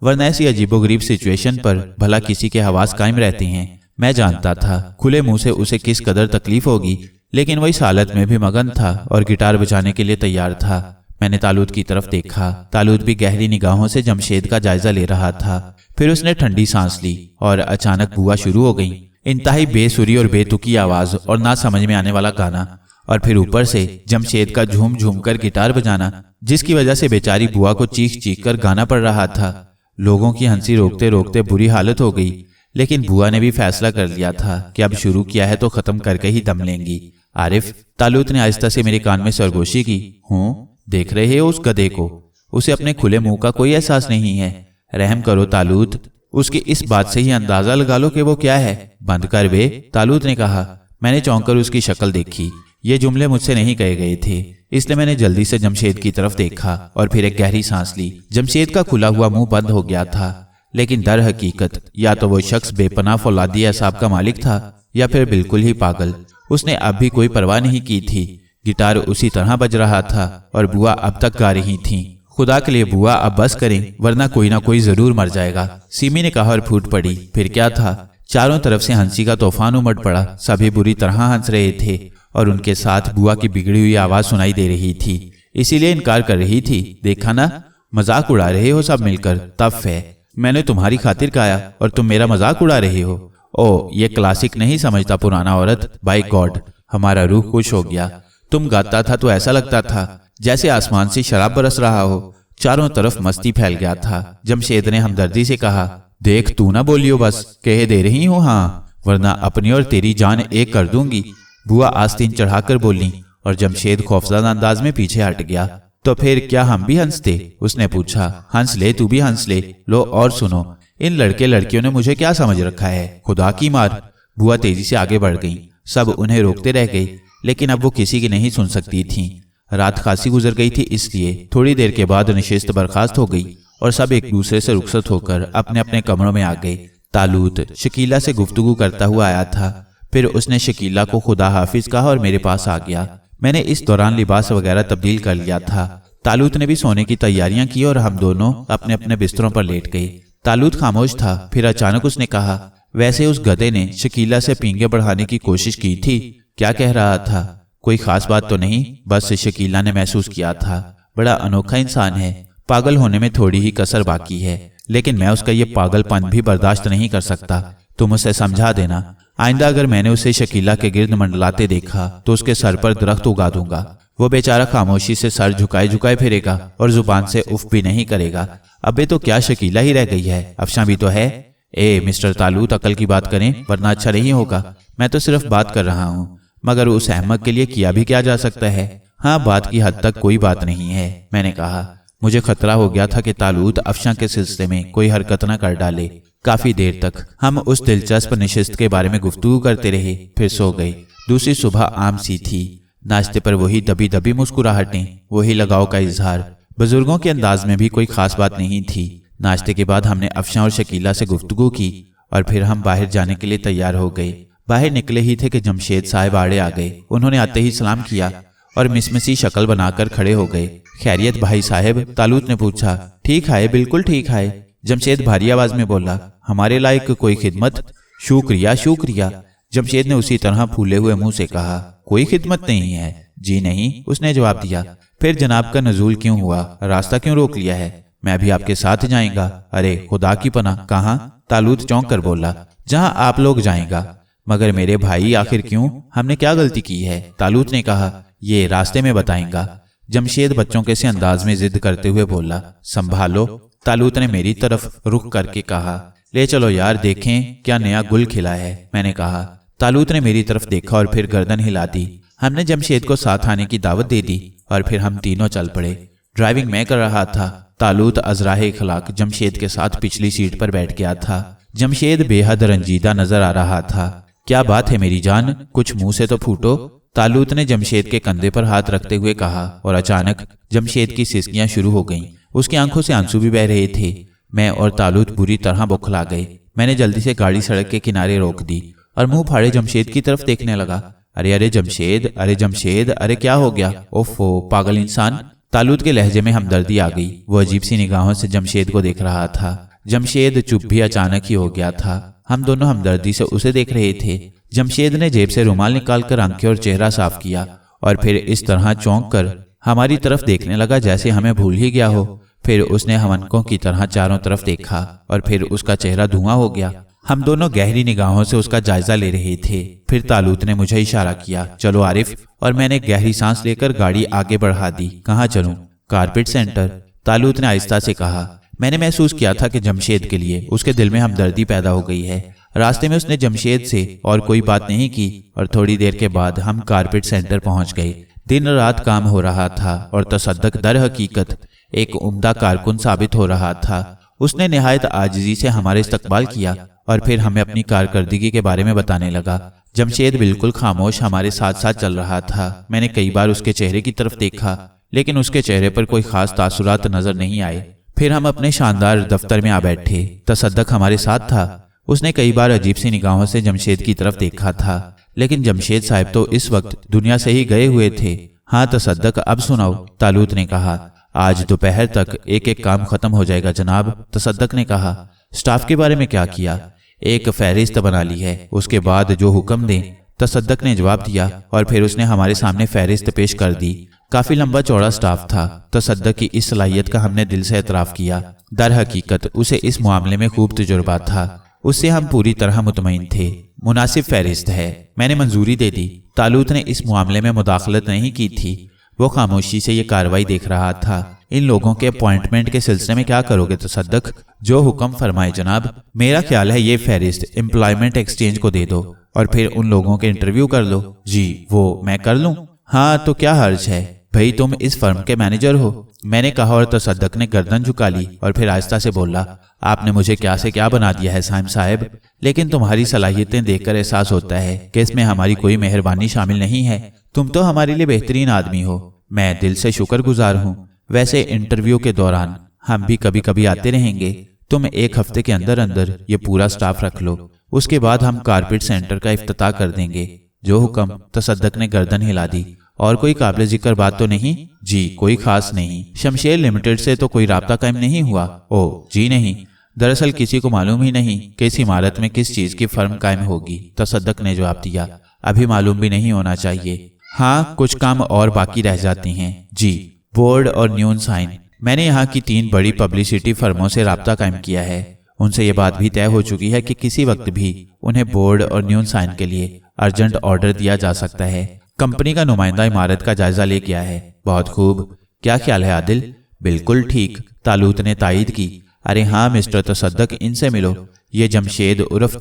वरना ऐसी अजीबोगरीब सिचुएशन पर भला किसी के हवास कायम रहते हैं। मैं जानता था खुले मुंह से उसे किस कदर तकलीफ होगी, लेकिन वह इस हालत में भी मगन था और गिटार बजाने के लिए तैयार था। मैंने तालूत की तरफ देखा। तालूत भी गहरी निगाहों से जमशेद का जायजा ले रहा था। फिर उसने ठंडी सांस ली और अचानक बुआ शुरू हो गई। इंतहाई बेसुरी और बेतुकी आवाज और ना समझ में आने वाला गाना, और फिर ऊपर से जमशेद का झूम झूम कर गिटार बजाना, जिसकी वजह से बेचारी बुआ को चीख चीख कर गाना पड़ रहा था। लोगों की हंसी रोकते रोकते बुरी हालत हो गई, लेकिन बुआ ने भी फैसला कर लिया था कि अब शुरू किया है तो खत्म करके ही दम लेंगी। आरिफ, तालूत ने आहिस्ता से मेरे कान में सरगोशी की। हूँ, देख रहे हो उस गधे को? उसे अपने खुले मुंह का कोई एहसास नहीं है। रहम करो तालूत, उसकी इस बात से ही अंदाजा लगा लो कि वो क्या है। बंद कर वे, तालूत ने कहा। मैंने चौंक कर उसकी शक्ल देखी। ये जुमले मुझसे नहीं कहे गए थे, इसलिए मैंने जल्दी से जमशेद की तरफ देखा और फिर एक गहरी सांस ली। जमशेद का खुला हुआ मुंह बंद हो गया था, लेकिन दर हकीकत या तो वो शख्स बेपनाह फौलादी असाब का मालिक था या फिर बिल्कुल ही पागल। उसने अब भी कोई परवाह नहीं की थी। गिटार उसी तरह बज रहा था और बुआ अब तक गा रही थी। खुदा के लिए बुआ अब बस करें, वरना कोई ना कोई जरूर मर जाएगा, सीमी ने कहा और फूट पड़ी। फिर क्या था, चारों तरफ से हंसी का तूफान उमड़ पड़ा। सभी बुरी तरह हंस रहे थे और उनके साथ बुआ की बिगड़ी हुई आवाज सुनाई दे रही थी, इसीलिए इनकार कर रही थी। देखा ना, मजाक उड़ा रहे हो सब मिलकर। तफ है, मैंने तुम्हारी खातिर गाया और तुम मेरा मजाक उड़ा रहे हो। ओ, ये क्लासिक नहीं समझता पुराना औरत। बाय गॉड, हमारा रूह खुश हो गया। तुम गाता था तो ऐसा लगता था जैसे आसमान से शराब बरस रहा हो। चारों तरफ मस्ती फैल गया था। जमशेद ने हमदर्दी से कहा, देख तू ना बोलियो, बस कह दे रही हूँ हाँ, वरना अपनी और तेरी जान एक कर दूंगी। बुआ आस्तीन चढ़ाकर बोली और जमशेद खौफजदा अंदाज में पीछे हट गया। तो फिर क्या हम भी हंसते? उसने पूछा। हंस ले, तू भी हंस ले। लो और सुनो, इन लड़के लड़कियों ने मुझे क्या समझ रखा है, खुदा की मार। बुआ तेजी से आगे बढ़ गई। सब उन्हें रोकते रह गए, लेकिन अब वो किसी की नहीं सुन सकती थी। रात खासी गुजर गई थी, इसलिए थोड़ी देर के बाद नशिस्त बर्खास्त हो गई और सब एक दूसरे से रुखसत होकर अपने अपने कमरों में आ गए। तालूत शकीला से गुफ्तगू करता हुआ आया था। फिर उसने शकीला को खुदा हाफिज कहा और मेरे पास आ गया। मैंने इस दौरान लिबास वगैरह तब्दील कर लिया था। तालूत ने भी सोने की तैयारियां की और हम दोनों अपने अपने बिस्तरों पर लेट गए। तालूत खामोश था। फिर अचानक उसने कहा, वैसे उस गधे ने शकीला से पींगे बढ़ाने की कोशिश की थी। क्या कह रहा था? कोई खास बात तो नहीं, बस शकीला ने महसूस किया था बड़ा अनोखा इंसान है, पागल होने में थोड़ी ही कसर बाकी है, लेकिन मैं उसका ये पागलपन भी बर्दाश्त नहीं कर सकता। तुम उसे समझा देना, आइंदा अगर मैंने उसे शकीला के गिर्द मंडलाते देखा तो उसके सर पर दरख्त उगा दूंगा। वो बेचारा खामोशी से सर झुकाए झुकाए फिरेगा और जुबान से उफ भी नहीं करेगा। अबे तो क्या शकीला ही रह गई है, अफशा भी तो है। ए मिस्टर तालूत, अकल की बात करें वरना अच्छा नहीं होगा। मैं तो सिर्फ बात कर रहा हूँ, मगर उस अहमक के लिए किया भी क्या जा सकता है। हाँ, बात की हद तक कोई बात नहीं है, मैंने कहा। मुझे खतरा हो गया था कि तालूत अफशा के सिलसिले में कोई हरकत न कर डाले। काफी देर तक हम उस दिलचस्प नशिस्त के बारे में गुफ्तगू करते रहे, फिर सो गए। दूसरी सुबह आम सी थी। नाश्ते पर वही दबी दबी मुस्कुराहटें, वही लगाव का इजहार। बुजुर्गों के अंदाज में भी कोई खास बात नहीं थी। नाश्ते के बाद हमने अफशां और शकीला से गुफ्तगू की और फिर हम बाहर जाने के लिए तैयार हो गए। बाहर निकले ही थे कि जमशेद साहब आड़े आ गए। उन्होंने आते ही सलाम किया और मिसमिसी शक्ल बनाकर खड़े हो गए। खैरियत भाई साहब? तालूत ने पूछा। ठीक है, बिल्कुल ठीक है, जमशेद भारी आवाज में बोला। हमारे लायक कोई खिदमत? शुक्रिया शुक्रिया, जमशेद ने उसी तरह फूले हुए मुंह से कहा। कोई खिदमत नहीं है। जी नहीं, उसने जवाब दिया। फिर जनाब का नजूल क्यों हुआ? रास्ता क्यों रोक लिया है? मैं भी आपके साथ जाएगा। अरे खुदा की पनाह, कहाँ? तालूत चौंक कर बोला। जहां आप लोग जाएगा। मगर मेरे भाई आखिर क्यों? हमने क्या गलती की है? तालूत ने कहा। ये रास्ते में बताएगा, जमशेद बच्चों के से अंदाज में जिद करते हुए बोला। संभालो, तालूत ने मेरी तरफ रुख करके कहा। ले चलो यार, देखें क्या नया गुल खिला है, मैंने कहा। तालूत ने मेरी तरफ देखा और फिर गर्दन हिला दी। हमने जमशेद को साथ आने की दावत दे दी और फिर हम तीनों चल पड़े। ड्राइविंग मैं कर रहा था। तालूत अजराहे इखलाक जमशेद के साथ पिछली सीट पर बैठ गया था। जमशेद बेहद रंजीदा नजर आ रहा था। क्या बात है मेरी जान, कुछ मुंह से तो फूटो, तालूत ने जमशेद के कंधे पर हाथ रखते हुए कहा। और अचानक जमशेद की सिसकियां शुरू हो गईं। उसकी आंखों से आंसू भी बह रहे थे। मैं और तालूत बुरी तरह बौखला गए। मैंने जल्दी से गाड़ी सड़क के किनारे रोक दी और मुंह फाड़े जमशेद की तरफ देखने लगा। अरे अरे जमशेद, अरे जमशेद, अरे क्या हो गया? ओफो पागल इंसान। तालूत के लहजे में हमदर्दी आ गई। वो अजीब सी निगाहों से जमशेद को देख रहा था। जमशेद चुप भी अचानक ही हो गया था। हम दोनों हमदर्दी से उसे देख रहे थे। जमशेद ने जेब से रुमाल निकालकर आंखें और चेहरा साफ किया और फिर इस तरह चौंक कर हमारी तरफ देखने लगा जैसे हमें भूल ही गया हो। फिर उसने हमनको की तरह चारों तरफ देखा और फिर उसका चेहरा धुआं हो गया। हम दोनों गहरी निगाहों से उसका जायजा ले रहे थे। फिर तालूत ने मुझे इशारा किया, चलो आरिफ, और मैंने गहरी सांस लेकर गाड़ी आगे बढ़ा दी। कहाँ चलूं? कारपेट सेंटर, तालूत ने आहिस्ता से कहा। मैंने महसूस किया था कि जमशेद के लिए उसके दिल में हमदर्दी पैदा हो गई है। रास्ते में उसने जमशेद से और कोई बात नहीं की और थोड़ी देर के बाद हम कारपेट सेंटर पहुंच गए। दिन रात काम हो रहा था और तसद्दक दर हकीकत एक उम्दा कारकुन साबित हो रहा था। उसने निहायत आजिजी से हमारे इस्तकबाल किया और फिर हमें अपनी कारकर्दगी के बारे में बताने लगा। जमशेद बिल्कुल खामोश हमारे साथ साथ चल रहा था। मैंने कई बार उसके चेहरे की तरफ देखा लेकिन उसके चेहरे पर कोई खास तासुरात नजर नहीं आए। फिर हम अपने शानदार दफ्तर में आ बैठे। तसद्दक हमारे साथ था। उसने कई बार अजीब सी निगाहों से जमशेद की तरफ देखा था लेकिन जमशेद साहब तो इस वक्त दुनिया से ही गए हुए थे। हाँ तसद्दक, अब सुनाओ, तालूत ने कहा। आज दोपहर तक एक एक काम खत्म हो जाएगा जनाब, तसद्दक ने कहा। स्टाफ के बारे में क्या किया? एक फहरिस्त बना ली है, उसके बाद जो हुक्म दें, तसद्दक ने जवाब दिया और फिर उसने हमारे सामने फहरिस्त पेश कर दी। काफी लंबा चौड़ा स्टाफ था। तसद्दक की इस सलाहियत का हमने दिल से एतराफ किया। दर हकीकत उसे इस मामले में खूब तजुर्बा था। उससे हम पूरी तरह मुतमईन थे। मुनासिब फहरिस्त है, मैंने मंजूरी दे दी। तालूत ने इस मामले में मुदाखलत नहीं की थी। वो खामोशी से ये कार्रवाई देख रहा था। इन लोगों के अपॉइंटमेंट के सिलसिले में क्या करोगे तसद्दक? जो हुक्म फरमाए जनाब। मेरा ख्याल है ये फहरिस्त एम्प्लॉयमेंट एक्सचेंज को दे दो और फिर उन लोगों के इंटरव्यू कर लो। जी वो मैं कर लूं? हाँ तो क्या हर्ज है भाई, तुम इस फर्म के मैनेजर हो, मैंने कहा और तसद्दक ने गर्दन झुका ली और फिर आहिस्ता से बोला। आपने मुझे क्या से क्या बना दिया है साइम साहब, लेकिन तुम्हारी सलाहियतें देखकर एहसास होता है कि इसमें हमारी कोई मेहरबानी शामिल नहीं है। तुम तो हमारे लिए बेहतरीन आदमी हो, मैं दिल से शुक्रगुजार हूँ। वैसे इंटरव्यू के दौरान हम भी कभी कभी आते रहेंगे। तुम एक हफ्ते के अंदर अंदर ये पूरा स्टाफ रख लो, उसके बाद हम कारपेट सेंटर का इफ्तिताह कर देंगे। जो हुक्म, तसद्दक ने गर्दन हिला दी। और कोई काबिल जिक्र बात तो नहीं? जी कोई खास नहीं। शमशेर लिमिटेड से तो कोई राब्ता कायम नहीं हुआ? ओह जी नहीं, दरअसल किसी को मालूम ही नहीं कि इस इमारत में किस चीज की फर्म कायम होगी, तसद्दक ने जवाब दिया। अभी मालूम भी नहीं होना चाहिए। हाँ कुछ काम और बाकी रह जाते हैं। जी बोर्ड और न्यून साइन, मैंने यहाँ की 3 बड़ी पब्लिसिटी फर्मों से राब्ता कायम किया है। उनसे ये बात भी तय हो चुकी है कि किसी वक्त भी उन्हें बोर्ड और न्यून साइन के लिए अर्जेंट ऑर्डर दिया जा सकता है। कंपनी का नुमाइंदा इमारत का जायजा ले गया है। बहुत खूब, क्या ख्याल है आदिल? बिल्कुल ठीक, तालूत ने तायीद की। अरे हाँ मिस्टर तसद्दक, इनसे मिलो, ये जमशेद उर्फ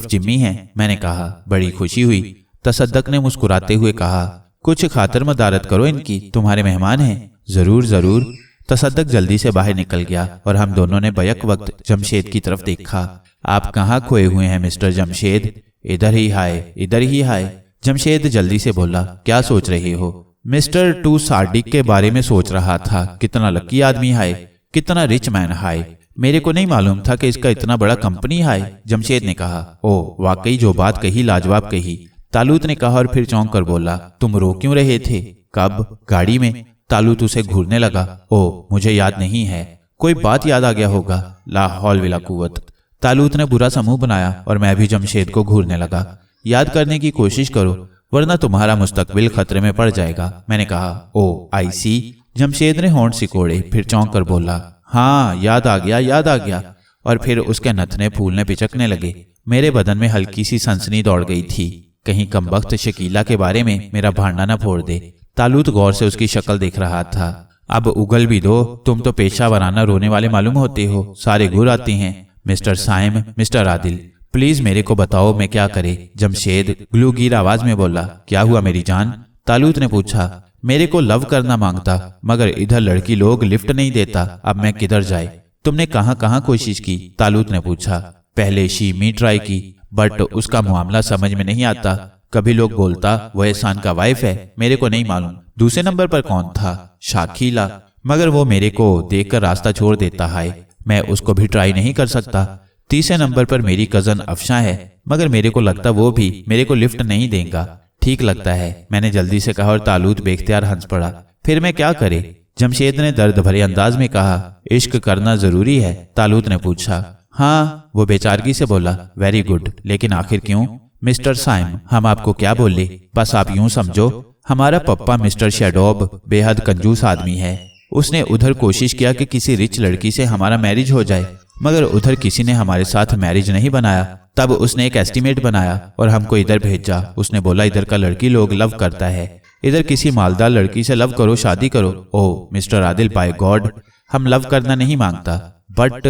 जिम्मी हैं, मैंने कहा। बड़ी खुशी हुई, तसद्दक ने मुस्कुराते हुए कहा। कुछ खातर मदारत करो इनकी, तुम्हारे मेहमान हैं। जरूर जरूर, तसद्दक जल्दी से बाहर निकल गया और हम दोनों ने बैक वक्त जमशेद की तरफ देखा। आप कहाँ खोए हुए हैं मिस्टर जमशेद? इधर ही हाय, इधर ही हाय, जमशेद जल्दी से बोला। क्या सोच रहे हो? मिस्टर टू सार्डिक के बारे में सोच रहा था। कितना लकी आदमी हाय, कितना रिच मैन हाय। मेरे को नहीं मालूम था कि इसका इतना बड़ा कंपनी है। जमशेद ने कहा, ओ वाकई जो बात कही लाजवाब कही। तालूत ने कहा और फिर चौंक कर बोला, तुम रो क्यों रहे थे? कब? गाड़ी में। तालूत उसे घूरने लगा। ओ मुझे याद नहीं है। कोई बात याद आ गया होगा। ला हौल वला कुव्वत। तालूत ने बुरा सा मुंह बनाया और मैं भी जमशेद को घूरने लगा। याद करने की कोशिश करो वरना तुम्हारा मुस्तकबिल खतरे में पड़ जाएगा। मैंने कहा, ओ आई सी। जमशेद ने होंठ सिकोड़े, फिर चौंक कर बोला, हाँ याद आ गया। और फिर उसके नथने फूलने पिचकने लगे। मेरे बदन में हल्की सी सनसनी दौड़ गई थी, कहीं कमबख्त शकीला के बारे में मेरा भांडा न फोड़ दे। तालूत गौर से उसकी शक्ल देख रहा था। अब उगल भी दो, तुम तो पेशा वराना रोने वाले मालूम होते हो, सारे गुर आते हैं। Mister Saim, mister Adil, please मेरे को बताओ मैं क्या करे? जमशेद ग्लूगीर आवाज में बोला, क्या हुआ मेरी जान? तालूत ने पूछा, मेरे को लव करना मांगता मगर इधर लड़की लोग लिफ्ट नहीं देता, अब मैं किधर जाए? तुमने कहाँ कहाँ कोशिश की? तालूत ने पूछा। पहले शीमी ट्राई की बट उसका मामला समझ में नहीं आता। कभी लोग बोलता वो एहसान का वाइफ है, मेरे को नहीं मालूम। दूसरे नंबर पर कौन था? शाकीला, मगर वो मेरे को देखकर रास्ता छोड़ देता है, मैं उसको भी ट्राई नहीं कर सकता। तीसरे नंबर पर मेरी कजन अफशा है, मगर मेरे को लगता वो भी मेरे को लिफ्ट नहीं देगा। ठीक लगता है, मैंने जल्दी से कहा और तालूत बेख्तियार हंस पड़ा। फिर मैं क्या करे? जमशेद ने दर्द भरे अंदाज में कहा, इश्क करना जरूरी है? तालूत ने पूछा। हाँ, वो बेचारगी से बोला। वेरी गुड, लेकिन आखिर क्यों? मिस्टर साइम, हम आपको क्या बोले? बस आप यूं समझो, हमारा पप्पा मिस्टर शेडोब बेहद कंजूस आदमी है। उसने उधर कोशिश किया कि किसी रिच लड़की से हमारा मैरिज हो जाए, मगर उधर किसी ने हमारे साथ मैरिज नहीं बनाया। तब उसने एक एस्टीमेट बनाया और हमको इधर भेजा। उसने बोला इधर का लड़की लोग लव करता है, इधर किसी मालदार लड़की से लव करो, शादी करो। ओह मिस्टर आदिल, बाय गॉड, हम लव करना नहीं मांगता। बट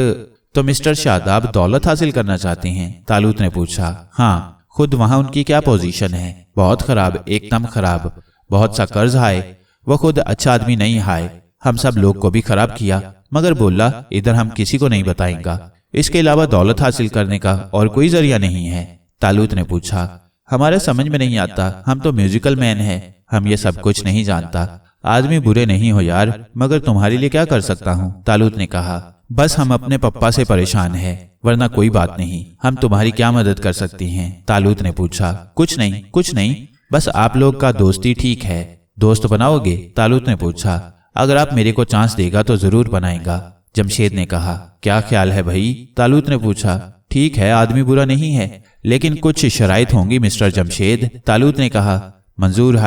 तो मिस्टर शादाब दौलत हासिल करना चाहते हैं? तालूत ने पूछा। हाँ, खुद वहां उनकी क्या पोजीशन है? बहुत खराब, एकदम खराब। बहुत सा कर्ज है, वो खुद अच्छा आदमी नहीं है। हम सब लोग को भी खराब किया, मगर बोला इधर हम किसी को नहीं बताएंगा। इसके अलावा दौलत हासिल करने का और कोई जरिया नहीं है। तालूत ने पूछा। हमारे समझ में नहीं आता, हम तो म्यूजिकल मैन हैं, हम ये सब कुछ नहीं जानता। आदमी बुरे नहीं हो यार, मगर तुम्हारे लिए क्या कर सकता हूँ? तालूत ने कहा। बस हम अपने पप्पा से परेशान हैं, वरना कोई बात नहीं। हम तुम्हारी क्या मदद कर सकती हैं? तालूत ने पूछा। कुछ नहीं, बस आप लोग का दोस्ती ठीक है। दोस्त बनाओगे? तालूत ने पूछा। अगर आप मेरे को चांस देगा तो जरूर बनाएगा। जमशेद ने कहा। क्या ख्याल है भाई? तालूत ने पूछा। ठीक है, आदमी बुरा नहीं है, लेकिन कुछ शराइत होंगी मिस्टर जमशेद। तालूत ने कहा। मंजूर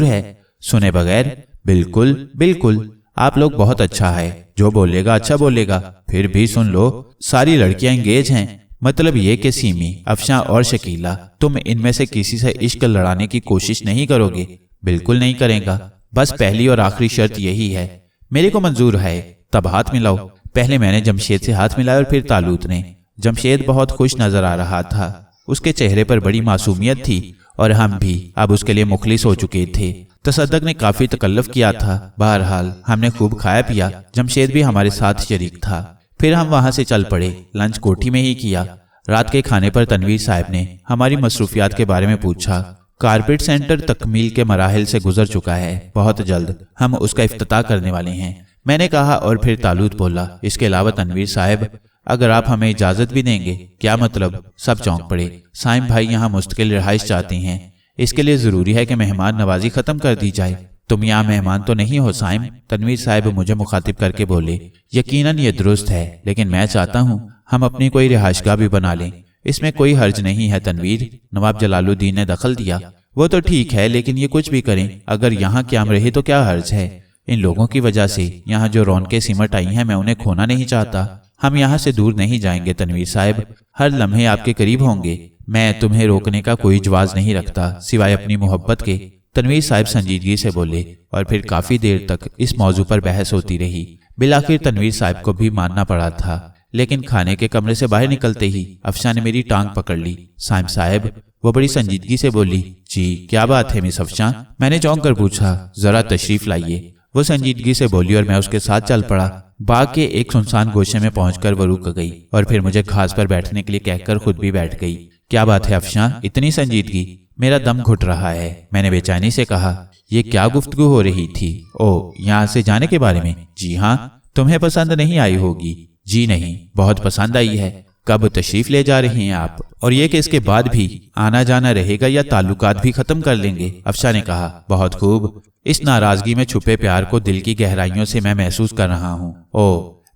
है, सुने बगैर? बिल्कुल, आप लोग बहुत अच्छा है, जो बोलेगा अच्छा बोलेगा। फिर भी सुन लो, सारी लड़कियां एंगेज हैं, मतलब ये कि सीमी, अफशा और शकीला, तुम इनमें से किसी से इश्क लड़ाने की कोशिश नहीं करोगे? बिल्कुल नहीं करेगा, बस पहली और आखिरी शर्त यही है। मेरे को मंजूर है, तब हाथ मिलाओ। पहले मैंने जमशेद से हाथ मिलाया और फिर तालूत ने। जमशेद बहुत खुश नजर आ रहा था, उसके चेहरे पर बड़ी मासूमियत थी और हम भी अब उसके लिए मुखलिस हो चुके थे। तसद्दक ने काफी तकल्लुफ किया था। बहरहाल हमने खूब खाया पिया, जमशेद भी हमारे साथ शरीक था। फिर हम वहां से चल पड़े। लंच कोठी में ही किया। रात के खाने पर तनवीर साहब ने हमारी मसरूफियात के बारे में पूछा। कारपेट सेंटर तकमील के मराहिल से गुजर चुका है, बहुत जल्द हम उसका इफ्तिताह करने वाले हैं, मैंने कहा। और फिर तालूत बोला, इसके अलावा तनवीर साहब, अगर आप हमें इजाजत भी देंगे। क्या मतलब? सब चौंक पड़े। साइम भाई यहाँ मुस्तकिल रिहाइश चाहते हैं, इसके लिए जरूरी है कि मेहमान नवाजी खत्म कर दी जाए। तुम यहाँ मेहमान तो नहीं हो साइम? तनवीर साहब मुझे मुखातिब करके बोले। यकीनन ये दुरुस्त है, लेकिन मैं चाहता हूँ हम अपनी कोई रिहाइशगाह भी बना लें, इसमें कोई हर्ज नहीं है तनवीर। नवाब जलालुद्दीन ने दखल दिया। वो तो ठीक है, लेकिन ये कुछ भी करें, अगर यहाँ क्याम रहे तो क्या हर्ज है? इन लोगों की वजह से यहाँ जो रौनकें सिमट आई हैं, मैं उन्हें खोना नहीं चाहता। हम यहाँ से दूर नहीं जाएंगे तनवीर साहब, हर लम्हे आपके करीब होंगे। मैं तुम्हें रोकने का कोई जवाज नहीं रखता सिवाय अपनी मोहब्बत के, तनवीर साहब संजीदगी से बोले। और फिर काफी देर तक इस मौजू पर बहस होती रही। बिलाखिर तनवीर साहब को भी मानना पड़ा था, लेकिन खाने के कमरे से बाहर निकलते ही अफशा ने मेरी टांग पकड़ ली। साइम साहब, वो बड़ी संजीदगी से बोली। जी क्या बात है मिस अफशा? मैंने चौंक कर पूछा। जरा तशरीफ लाइए, वो संजीदगी से बोली और मैं उसके साथ चल पड़ा। बाग के एक सुनसान गोशे में पहुंचकर वो रुक गई और फिर मुझे घास पर बैठने के लिए कहकर खुद भी बैठ गई। क्या बात है अफशा, इतनी संजीदगी? मेरा दम घुट रहा है, मैंने बेचैनी से कहा। ये क्या गुफ्तगू हो रही थी? ओ, यहाँ से जाने के बारे में? जी हाँ, तुम्हें पसंद नहीं आई होगी। جی نہیں، بہت پسند آئی ہے۔ کب تشریف لے جا رہے ہیں آپ؟ اور یہ کہ اس کے بعد بھی آنا جانا رہے گا یا تعلقات بھی ختم کر لیں گے؟ افشاں نے کہا، بہت خوب، اس ناراضگی میں چھپے پیار کو دل کی گہرائیوں سے میں محسوس کر رہا ہوں۔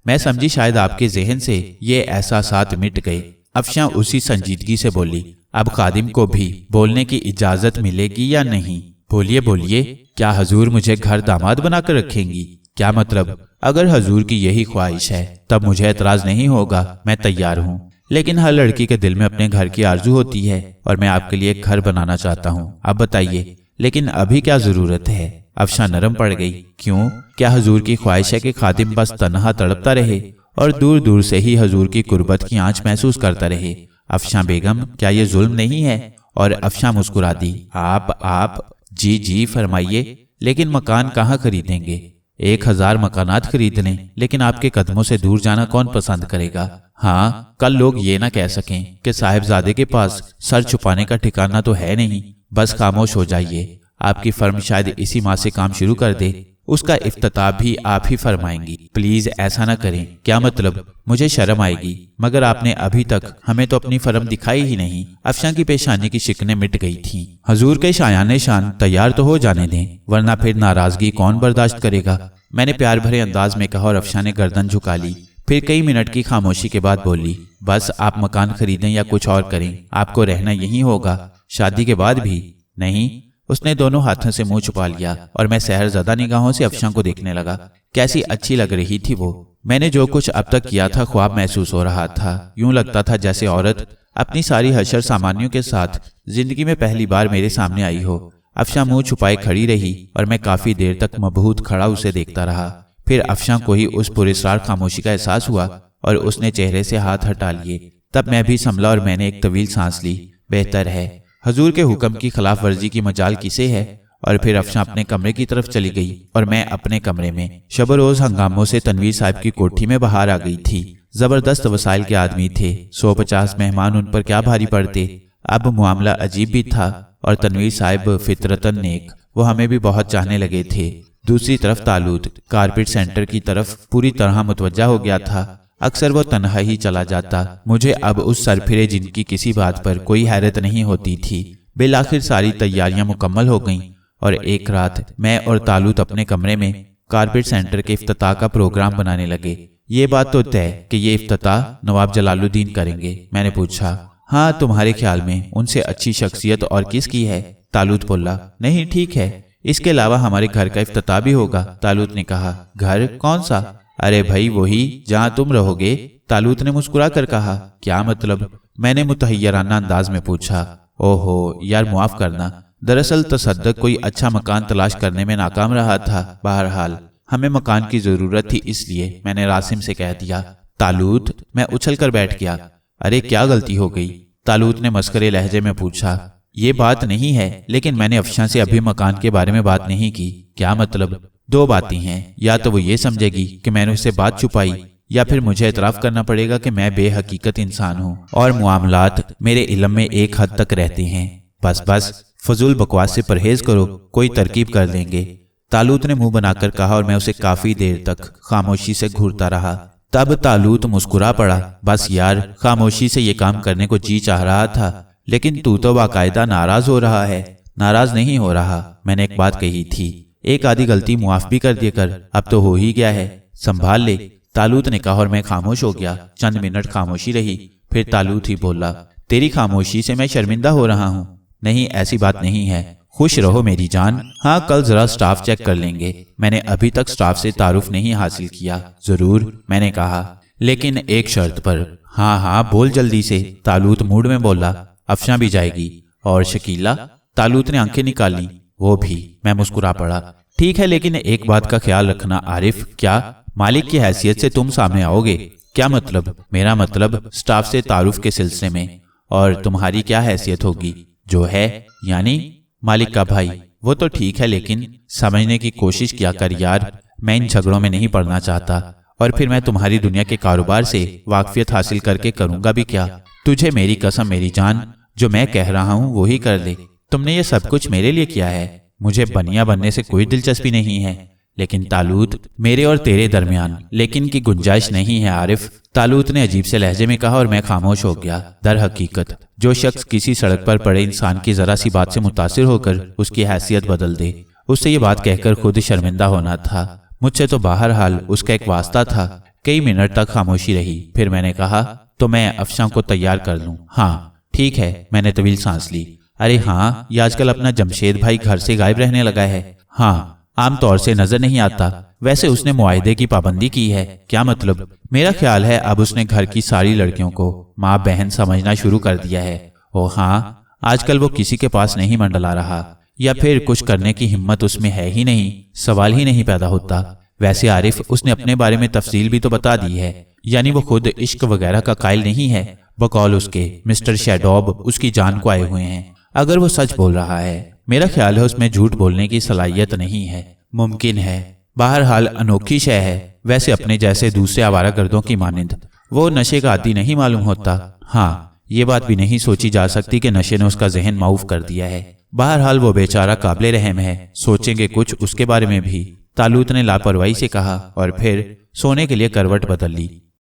میں سمجھی شاید آپ کے ذہن سے یہ احساسات مٹ گئے۔ افشاں اسی سنجیدگی سے بولی، اب خادم کو بھی بولنے کی اجازت ملے گی یا نہیں؟ بولیے بولیے، کیا حضور مجھے گھر داماد بنا کر رکھیں گی؟ کیا مطلب؟ اگر حضور کی یہی خواہش ہے تب مجھے اعتراض نہیں ہوگا، میں تیار ہوں۔ لیکن ہر لڑکی کے دل میں اپنے گھر کی آرزو ہوتی ہے اور میں آپ کے لیے ایک گھر بنانا چاہتا ہوں۔ اب بتائیے، لیکن ابھی کیا ضرورت ہے؟ افشاں نرم پڑ گئی۔ کیوں؟ کیا حضور کی خواہش ہے کہ خادم بس تنہا تڑپتا رہے اور دور دور سے ہی حضور کی قربت کی آنچ محسوس کرتا رہے؟ افشاں بیگم، کیا یہ ظلم نہیں ہے؟ اور افشاں مسکرا دی۔ آپ جی فرمائیے، لیکن مکان کہاں خریدیں گے؟ 1000 مکانات خرید لیں، لیکن آپ کے قدموں سے دور جانا کون پسند کرے گا؟ ہاں، کل لوگ یہ نہ کہہ سکیں کہ صاحبزادے کے پاس سر چھپانے کا ٹھکانہ تو ہے نہیں۔ بس خاموش ہو جائیے، آپ کی فرم شاید اسی ماہ سے کام شروع کر دے، اس کا افتتاح بھی آپ ہی فرمائیں گی۔ پلیز ایسا نہ کریں۔ کیا مطلب؟ مجھے شرم آئے گی، مگر آپ نے ابھی تک ہمیں تو اپنی فرم دکھائی ہی نہیں۔ افشاں کی پیشانی کی شکنیں مٹ گئی تھیں۔ حضور کے شایان شان تیار تو ہو جانے دیں، ورنہ پھر ناراضگی کون برداشت کرے گا؟ میں نے پیار بھرے انداز میں کہا اور افشاں نے گردن جھکا لی۔ پھر کئی منٹ کی خاموشی کے بعد بولی، بس آپ مکان خریدیں یا کچھ اور کریں، آپ کو رہنا یہیں ہوگا، شادی کے بعد بھی؟ نہیں۔ اس نے دونوں ہاتھوں سے منہ چھپا لیا اور میں سحر زدہ نگاہوں سے افشاں کو دیکھنے لگا۔ کیسی اچھی لگ رہی تھی وہ۔ میں نے جو کچھ اب تک کیا تھا خواب محسوس ہو رہا تھا۔ یوں لگتا تھا جیسے عورت اپنی ساری حشر سامانیوں کے ساتھ زندگی میں پہلی بار میرے سامنے آئی ہو۔ افشاں منہ چھپائے کھڑی رہی اور میں کافی دیر تک مبہوت کھڑا اسے دیکھتا رہا۔ پھر افشاں کو ہی اس پراسرار خاموشی کا احساس ہوا اور اس نے چہرے سے ہاتھ ہٹا لیے۔ تب میں بھی سنبھلا اور میں نے ایک طویل سانس لی۔ بہتر ہے، حضور کے حکم کی خلاف ورزی کی مجال کسے ہے؟ اور پھر افشاں اپنے کمرے کی طرف چلی گئی اور میں اپنے کمرے میں۔ شب و روز ہنگاموں سے تنویر صاحب کی کوٹھی میں بہار آ گئی تھی۔ زبردست وسائل کے آدمی تھے، 150 مہمان ان پر کیا بھاری پڑتے۔ اب معاملہ عجیب بھی تھا اور تنویر صاحب فطرتاً نیک، وہ ہمیں بھی بہت چاہنے لگے تھے۔ دوسری طرف طالوت کارپیٹ سینٹر کی طرف پوری طرح متوجہ ہو گیا تھا۔ اکثر وہ تنہا ہی چلا جاتا۔ مجھے اب اس سرپھرے جن کی کسی بات پر کوئی حیرت نہیں ہوتی تھی۔ بالآخر ساری تیاریاں مکمل ہو گئیں اور ایک رات میں اور طالوت اپنے کمرے میں کارپیٹ سینٹر کے افتتاح کا پروگرام بنانے لگے۔ یہ بات تو طے کہ یہ افتتاح نواب جلال الدین کریں گے؟ میں نے پوچھا۔ ہاں، تمہارے خیال میں ان سے اچھی شخصیت اور کس کی ہے؟ طالوت بولا۔ نہیں، ٹھیک ہے، اس کے علاوہ ہمارے گھر کا افتتاح بھی ہوگا۔ طالوت نے کہا۔ گھر کون سا؟ ارے بھائی وہی جہاں تم رہو گے۔ طالوت نے مسکرا کر کہا۔ کیا مطلب؟ میں نے متحیرانہ انداز میں پوچھا۔ اوہو یار، معاف کرنا، دراصل تصدق کوئی اچھا مکان تلاش کرنے میں ناکام رہا تھا۔ بہرحال ہمیں مکان کی ضرورت تھی، اس لیے میں نے راسم سے کہہ دیا۔ طالوت، میں اچھل کر بیٹھ گیا۔ ارے کیا غلطی ہو گئی؟ طالوت نے مسخرے لہجے میں پوچھا۔ یہ بات نہیں ہے، لیکن میں نے افشاں سے ابھی مکان کے بارے میں بات نہیں کی۔ کیا مطلب؟ 2 باتیں ہیں، یا تو وہ یہ سمجھے گی کہ میں نے اس سے بات چھپائی، یا پھر مجھے اعتراف کرنا پڑے گا کہ میں بے حقیقت انسان ہوں اور معاملات میرے علم میں ایک حد تک رہتے ہیں۔ بس فضول بکواس سے پرہیز کرو، کوئی ترکیب کر لیں گے۔ طالوت نے منہ بنا کر کہا اور میں اسے کافی دیر تک خاموشی سے گھورتا رہا۔ تب طالوت مسکرا پڑا۔ بس یار، خاموشی سے یہ کام کرنے کو جی چاہ رہا تھا، لیکن تو باقاعدہ ناراض ہو رہا ہے۔ ناراض نہیں ہو رہا، میں نے ایک بات کہی تھی، ایک آدھی غلطی معاف بھی کر دیا کر، اب تو ہو ہی گیا ہے، سنبھال لے۔ طالوت نے کہا اور میں خاموش ہو گیا۔ چند منٹ خاموشی رہی، پھر طالوت ہی بولا۔ تیری خاموشی سے میں شرمندہ ہو رہا ہوں۔ نہیں، ایسی بات نہیں ہے، خوش رہو میری جان۔ ہاں، کل ذرا سٹاف چیک کر لیں گے، میں نے ابھی تک سٹاف سے تعارف نہیں حاصل کیا۔ ضرور، میں نے کہا، لیکن ایک شرط پر۔ ہاں بول جلدی سے، طالوت موڈ میں بولا۔ افشاں بھی جائے گی؟ اور شکیلا؟ طالوت نے آنکھیں نکالی۔ وہ بھی۔ میں مسکرا پڑا۔ ٹھیک ہے، لیکن ایک بات کا خیال رکھنا عارف۔ کیا؟ مالک کی حیثیت سے تم سامنے آؤ گے؟ کیا مطلب؟ میرا مطلب سٹاف سے تعارف کے سلسلے میں۔ اور تمہاری کیا حیثیت ہوگی؟ جو ہے، یعنی مالک کا بھائی۔ وہ تو ٹھیک ہے، لیکن سمجھنے کی کوشش کیا کر یار، میں ان جھگڑوں میں نہیں پڑنا چاہتا، اور پھر میں تمہاری دنیا کے کاروبار سے واقفیت حاصل کر کے کروں گا بھی کیا؟ تجھے میری قسم میری جان، جو میں کہہ رہا ہوں وہی کر لے۔ تم نے یہ سب کچھ میرے لیے کیا ہے، مجھے بنیا بننے سے کوئی دلچسپی نہیں ہے، لیکن طالوت میرے اور تیرے درمیان لیکن کی گنجائش نہیں ہے عارف، طالوت نے عجیب سے لہجے میں کہا اور میں خاموش ہو گیا۔ در حقیقت جو شخص کسی سڑک پر پڑے انسان کی ذرا سی بات سے متاثر ہو کر اس کی حیثیت بدل دے، اس سے یہ بات کہہ کر خود شرمندہ ہونا تھا، مجھ سے تو بہرحال اس کا ایک واسطہ تھا۔ کئی منٹ تک خاموشی رہی، پھر میں نے کہا تو میں افشاں کو تیار کر لوں؟ ہاں ٹھیک ہے، میں نے طویل سانس لی۔ ارے ہاں، یہ آج کل اپنا جمشید بھائی گھر سے غائب رہنے لگا ہے؟ ہاں، عام طور سے نظر نہیں آتا۔ ویسے اس نے معاہدے کی پابندی کی ہے؟ کیا مطلب؟ میرا خیال ہے اب اس نے گھر کی ساری لڑکیوں کو ماں بہن سمجھنا شروع کر دیا ہے۔ او ہاں، آج کل وہ کسی کے پاس نہیں منڈلا رہا، یا پھر کچھ کرنے کی ہمت اس میں ہے ہی نہیں، سوال ہی نہیں پیدا ہوتا۔ ویسے عارف، اس نے اپنے بارے میں تفصیل بھی تو بتا دی ہے، یعنی وہ خود عشق وغیرہ کا قائل نہیں ہے۔ بقول اس کے مسٹر شیڈوب اس کی جان کو آئے ہوئے ہیں۔ اگر وہ سچ بول رہا ہے، میرا خیال ہے اس میں جھوٹ بولنے کی صلاحیت نہیں ہے۔ ممکن ہے، بہرحال انوکھی شے ہے۔ ویسے اپنے جیسے دوسرے آوارہ گردوں کی مانند وہ نشے کا عادی نہیں معلوم ہوتا۔ ہاں، یہ بات بھی نہیں سوچی جا سکتی کہ نشے نے اس کا ذہن معوف کر دیا ہے۔ بہرحال وہ بیچارہ قابل رحم ہے، سوچیں گے کچھ اس کے بارے میں بھی، طالوت نے لاپرواہی سے کہا، اور پھر سونے کے لیے کروٹ بدل لی۔